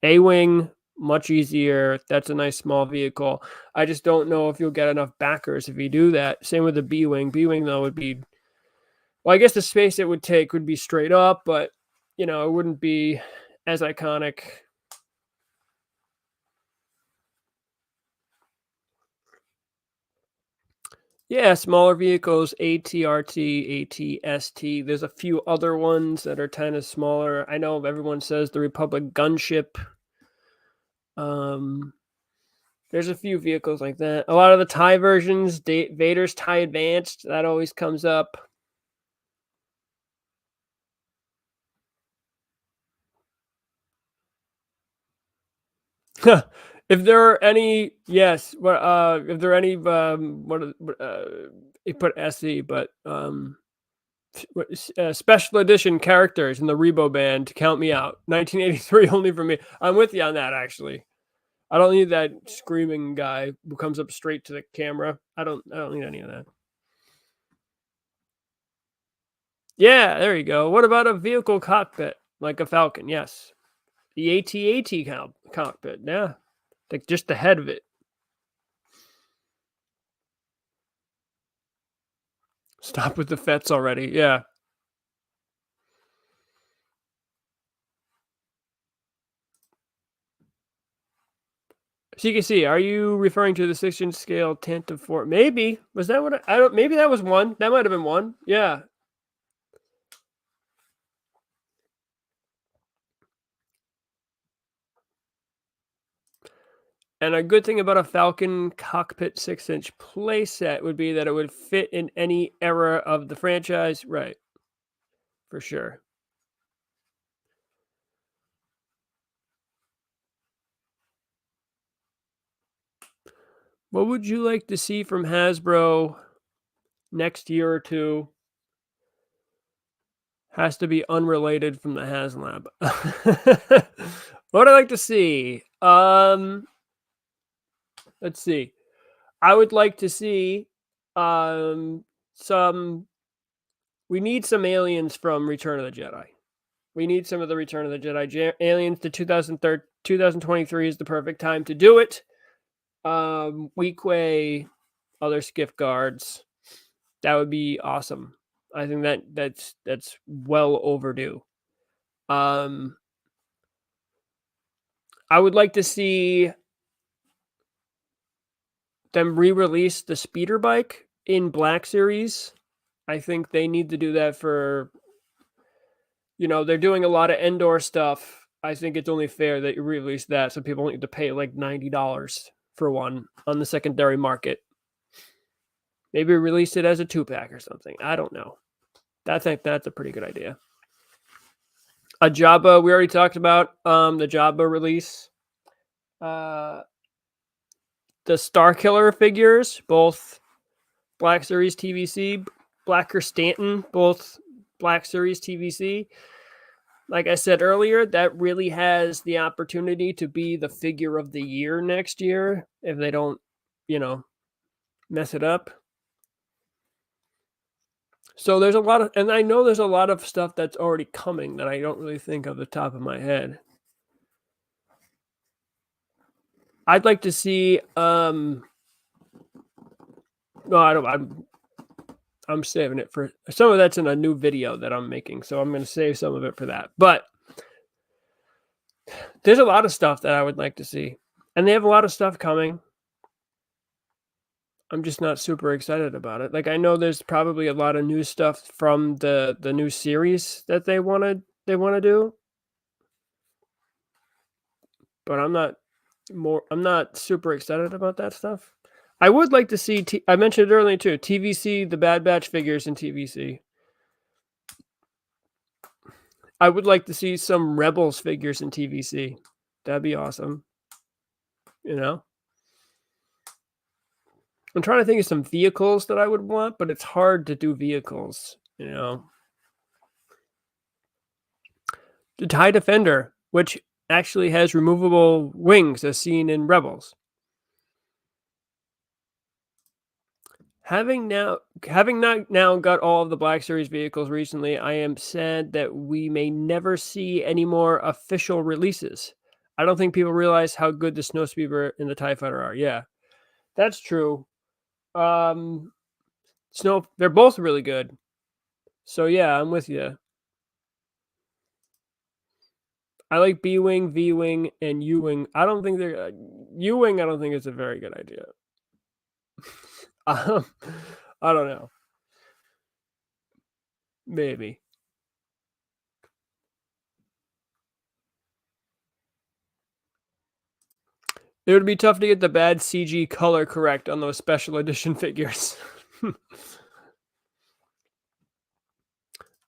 A-wing, much easier. That's a nice small vehicle. I just don't know if you'll get enough backers if you do that. Same with the B-wing. B-wing, though, would be... Well, I guess the space it would take would be straight up, but, you know, it wouldn't be as iconic. Yeah, smaller vehicles, ATRT, ATST. There's a few other ones that are kind of smaller. I know everyone says the Republic gunship. There's a few vehicles like that. A lot of the TIE versions, Vader's TIE Advanced, that always comes up. If there are any, yes. If there are any, you put SE, but special edition characters in the Rebo band. Count me out. 1983 only for me. I'm with you on that. Actually, I don't need that screaming guy who comes up straight to the camera. I don't need any of that. Yeah, there you go. What about a vehicle cockpit like a Falcon? Yes, the AT-AT cockpit. Yeah, like just the head of it. Stop with the fets already. Yeah. So you can see, are you referring to the 6-inch scale Tantive 4? Maybe. Was that what I don't, maybe that was one. That might have been one. Yeah. And a good thing about a Falcon cockpit 6-inch playset would be that it would fit in any era of the franchise. Right. For sure. What would you like to see from Hasbro next year or two? Has to be unrelated from the HazLab. What I'd like to see. Let's see. I would like to see some We need some aliens from Return of the Jedi. We need some of the Return of the Jedi aliens. The 2023 is the perfect time to do it. Weequay, other skiff guards. That would be awesome. I think that's well overdue. I would like to see them re-release the speeder bike in Black Series. I think they need to do that for, they're doing a lot of Endor stuff. I think it's only fair that you release that so people don't need to pay like $90 for one on the secondary market. Maybe release it as a 2-pack or something. I don't know. I think that's a pretty good idea. A Jabba, we already talked about the Jabba release. The Star Killer figures, both Black Series TVC, Blacker Stanton, both Black Series TVC. Like I said earlier, that really has the opportunity to be the figure of the year next year if they don't, mess it up. So there's a lot of, and I know there's a lot of stuff that's already coming that I don't really think of the top of my head. I'd like to see, no, I don't, I'm saving it for, some of that's in a new video that I'm making, so I'm going to save some of it for that. But there's a lot of stuff that I would like to see, and they have a lot of stuff coming. I'm just not super excited about it. Like, I know there's probably a lot of new stuff from the new series that they want to do, but I'm not super excited about that stuff. I would like to see, I mentioned it earlier too, TVC, the Bad Batch figures in TVC. I would like to see some Rebels figures in TVC. That'd be awesome. I'm trying to think of some vehicles that I would want, but it's hard to do vehicles, The TIE Defender, which actually has removable wings as seen in Rebels. Having not got all of the Black Series vehicles recently, I am sad that we may never see any more official releases. I don't think people realize how good the Snowspeeder and the TIE Fighter are. Yeah, that's true. They're both really good. So yeah, I'm with you. I like B-Wing, V-Wing, and U-Wing. I don't think they're... U-Wing, I don't think it's a very good idea. I don't know. Maybe. It would be tough to get the bad CG color correct on those special edition figures.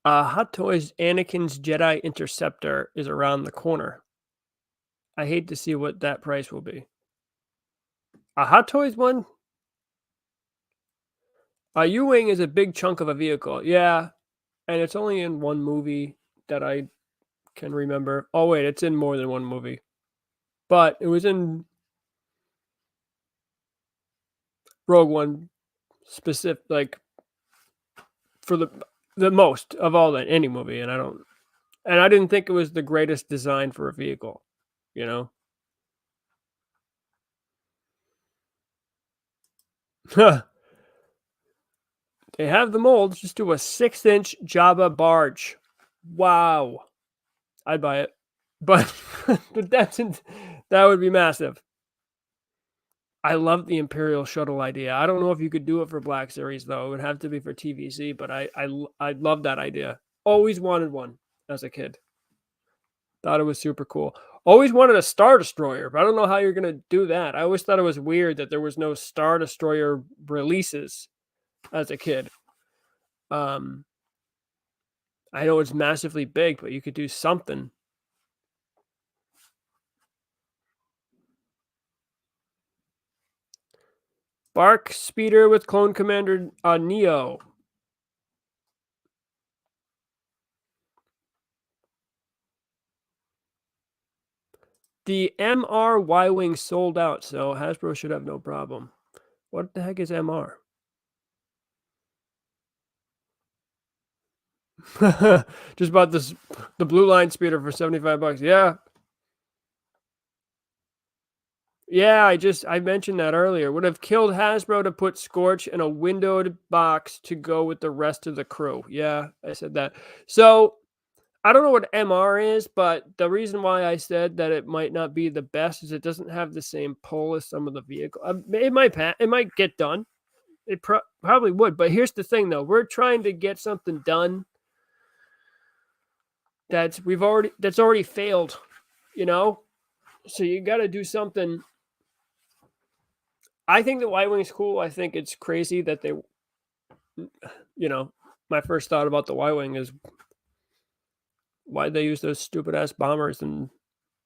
Hot Toys Anakin's Jedi Interceptor is around the corner. I hate to see what that price will be. A Hot Toys one? A U-Wing is a big chunk of a vehicle. Yeah, and it's only in one movie that I can remember. Oh, wait, it's in more than one movie. But it was in Rogue One specific, like, for the most of all that any movie, and I didn't think it was the greatest design for a vehicle, They have the molds. Just do a 6-inch Jabba barge. Wow, I'd buy it, but that would be massive. I love the Imperial shuttle idea. I don't know if you could do it for Black Series though. It would have to be for TVC, but I love that idea. Always wanted one as a kid. Thought it was super cool. Always wanted a Star Destroyer, but I don't know how you're going to do that. I always thought it was weird that there was no Star Destroyer releases as a kid. I know it's massively big, but you could do something. Bark Speeder with Clone Commander Neo. The MR Y-Wing sold out, so Hasbro should have no problem. What the heck is MR? Just bought the blue line speeder for $75. Yeah. Yeah, I mentioned that earlier. Would have killed Hasbro to put Scorch in a windowed box to go with the rest of the crew. Yeah, I said that. So I don't know what MR is, but the reason why I said that it might not be the best is it doesn't have the same pull as some of the vehicle. It might get done. It probably would. But here's the thing, though. We're trying to get something done that's already failed. You know, so you got to do something. I think the Y Wing's cool. I think it's crazy that they, my first thought about the Y Wing is why'd they use those stupid ass bombers in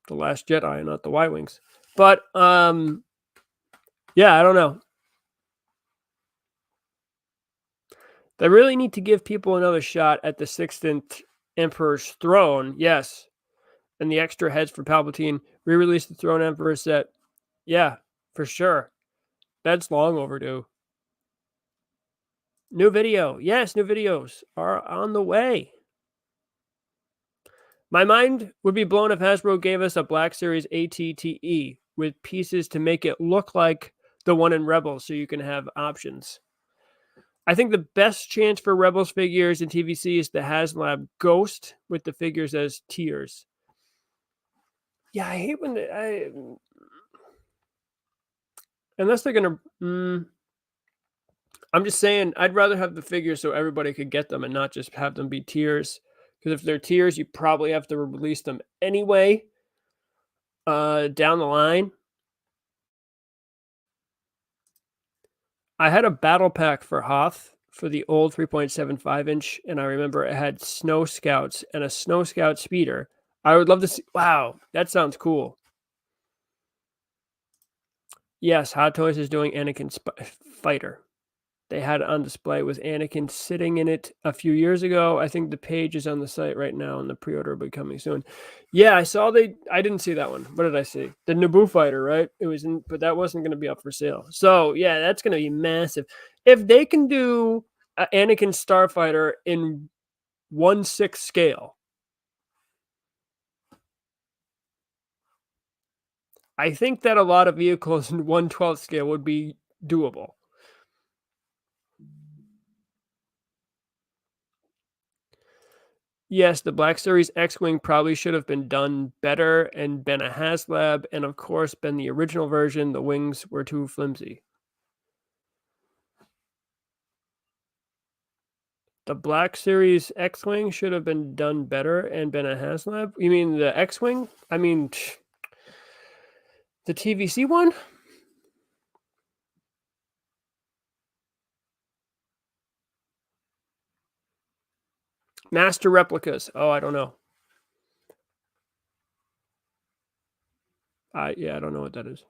The Last Jedi and not the Y Wings? But yeah, I don't know. They really need to give people another shot at the 16th Emperor's throne. Yes, and the extra heads for Palpatine. Re-release the Throne Emperor set. Yeah, for sure. That's long overdue. New video. Yes, new videos are on the way. My mind would be blown if Hasbro gave us a Black Series ATTE with pieces to make it look like the one in Rebels so you can have options. I think the best chance for Rebels figures in TVC is the HazLab Ghost with the figures as tiers. Yeah, I hate when unless they're going to... I'm just saying, I'd rather have the figures so everybody could get them and not just have them be tiers. Because if they're tiers, you probably have to release them anyway down the line. I had a battle pack for Hoth for the old 3.75 inch, and I remember it had Snow Scouts and a Snow Scout speeder. I would love to see... Wow, that sounds cool. Yes, Hot Toys is doing Anakin Fighter. They had it on display with Anakin sitting in it a few years ago. I think the page is on the site right now, and the pre-order will be coming soon. Yeah, I didn't see that one. What did I see? The Naboo fighter, right? It was in, but that wasn't going to be up for sale. So yeah, that's going to be massive. If they can do an Anakin Starfighter in 1/6 scale, I think that a lot of vehicles in 1/12 scale would be doable. Yes, the Black Series X-Wing probably should have been done better and been a HazLab, and of course been the original version. The wings were too flimsy. The Black Series X-Wing should have been done better and been a HazLab? You mean the X-Wing? I mean, the TVC one? Master replicas. Oh, I don't know. Yeah, I don't know what that is.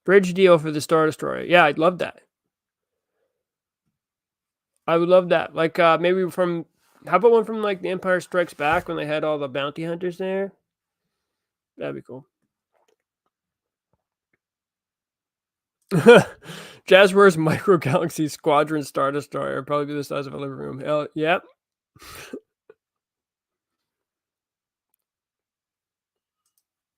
Bridge deal for the Star Destroyer. Yeah, I'd love that. I would love that. Like maybe from... How about one from like The Empire Strikes Back when they had all the bounty hunters there? That'd be cool. Jazzware's Micro Galaxy Squadron Star Destroyer probably be the size of a living room. Hell, yep.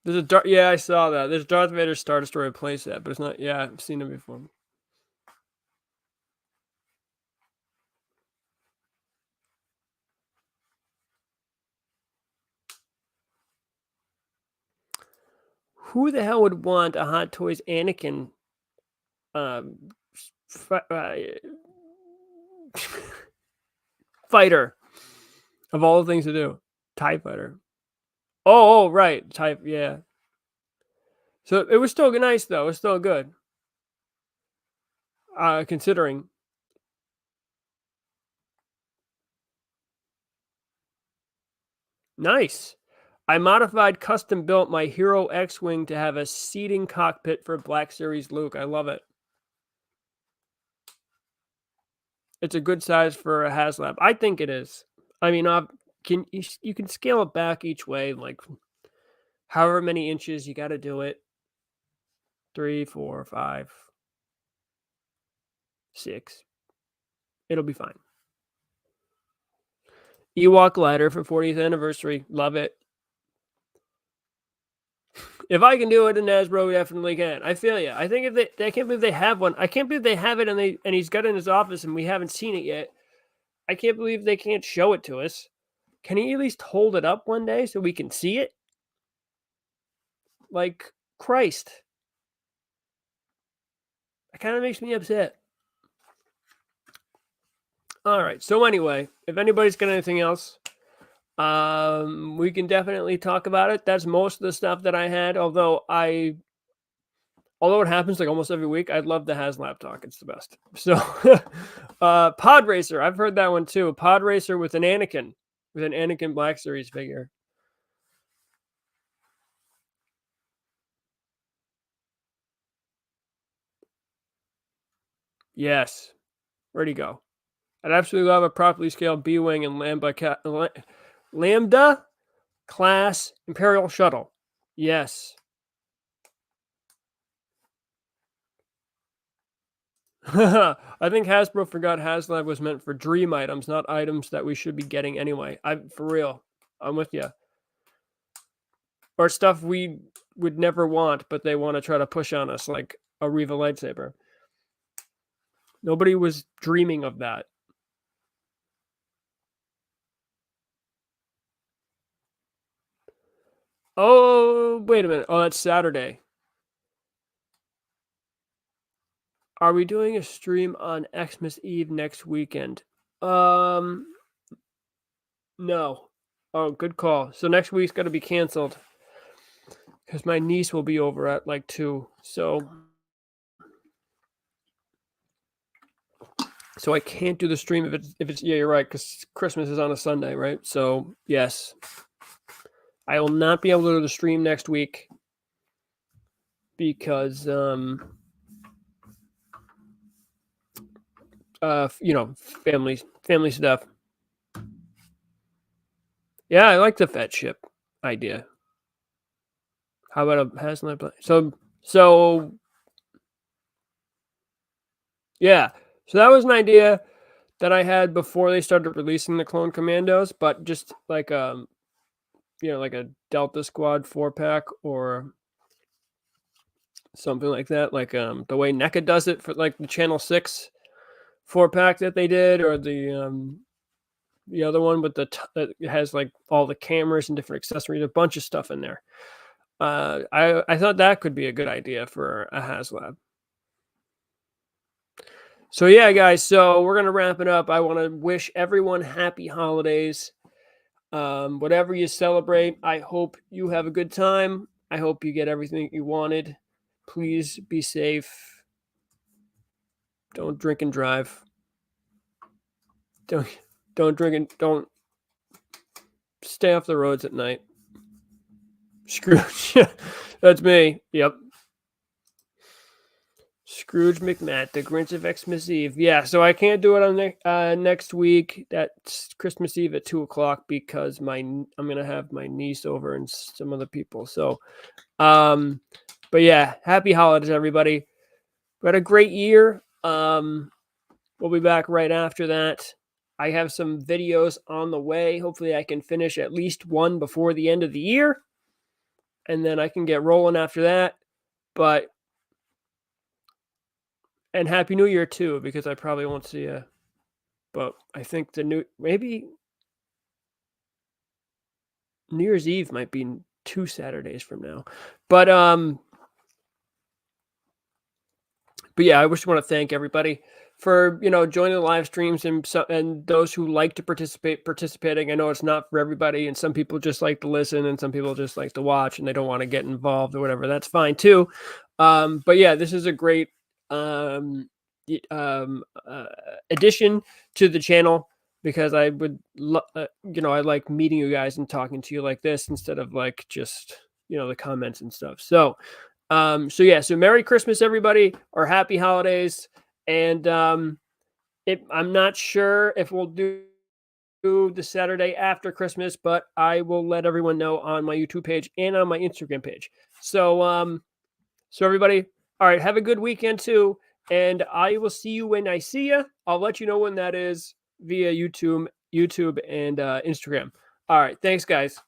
There's a yeah, I saw that. There's Darth Vader Star Destroyer playset, but it's not. Yeah, I've seen it before. Who the hell would want a Hot Toys Anakin fighter of all the things to do? TIE fighter. Oh, right. Type, yeah. So it was still nice though. It was still good. Considering. Nice. I modified custom built my Hero X-Wing to have a seating cockpit for Black Series Luke. I love it. It's a good size for a HazLab. I think it is. I mean, you can scale it back each way, like however many inches you got to do it. 3, 4, 5. 6. It'll be fine. Ewok ladder for 40th anniversary. Love it. If I can do it in Hasbro, we definitely can. I feel you. I think if I can't believe they have one. I can't believe they have it and he's got it in his office and we haven't seen it yet. I can't believe they can't show it to us. Can he at least hold it up one day so we can see it? Like, Christ. It kind of makes me upset. All right. So anyway, if anybody's got anything else, we can definitely talk about it. That's most of the stuff that I had. Although it happens like almost every week, I'd love the HazLab talk. It's the best. So, Pod Racer. I've heard that one too. Pod Racer with an Anakin Black Series figure. Yes. Where'd he go? I'd absolutely love a properly scaled B-Wing and Lambda class Imperial shuttle. Yes. I think Hasbro forgot HazLab was meant for dream items, not items that we should be getting anyway. For real. I'm with you. Or stuff we would never want, but they want to try to push on us, like a Reva lightsaber. Nobody was dreaming of that. Oh, wait a minute. Oh, that's Saturday. Are we doing a stream on Xmas Eve next weekend? No. Oh, good call. So next week's got to be canceled because my niece will be over at like 2. So I can't do the stream if it's yeah, you're right, because Christmas is on a Sunday, right? So yes, I will not be able to do the stream next week because family stuff. Yeah, I like the fat ship idea. How about a HazLab? So yeah. So that was an idea that I had before they started releasing the Clone Commandos, but just like like a Delta Squad 4-pack or something like that, like the way NECA does it for like the Channel 6 4-pack that they did, or the other one with that has like all the cameras and different accessories, a bunch of stuff in there. I thought that could be a good idea for a HazLab. So yeah, guys, so we're going to wrap it up. I want to wish everyone happy holidays. Whatever you celebrate, I hope you have a good time. I hope you get everything you wanted. Please be safe. Don't drink and drive. Don't drink and don't stay off the roads at night. Scrooge. That's me. Yep. Scrooge McMatt, the Grinch of Xmas Eve. Yeah, so I can't do it on next week. That's Christmas Eve at 2:00 because I'm gonna have my niece over and some other people. So, but yeah, happy holidays, everybody. We had a great year. We'll be back right after that. I have some videos on the way. Hopefully, I can finish at least one before the end of the year, and then I can get rolling after that. And Happy New Year, too, because I probably won't see you. But I think maybe New Year's Eve might be 2 Saturdays from now. But yeah, I just want to thank everybody for, joining the live streams and those who like to participating. I know it's not for everybody, and some people just like to listen, and some people just like to watch, and they don't want to get involved or whatever. That's fine, too. But yeah, this is a great addition to the channel because I would I like meeting you guys and talking to you like this instead of like just the comments and stuff. So so Merry Christmas, everybody, or Happy Holidays. And I'm not sure if we'll do the Saturday after Christmas, but I will let everyone know on my YouTube page and on my Instagram page. So everybody, all right, have a good weekend too. And I will see you when I see you. I'll let you know when that is via YouTube and Instagram. All right. Thanks, guys.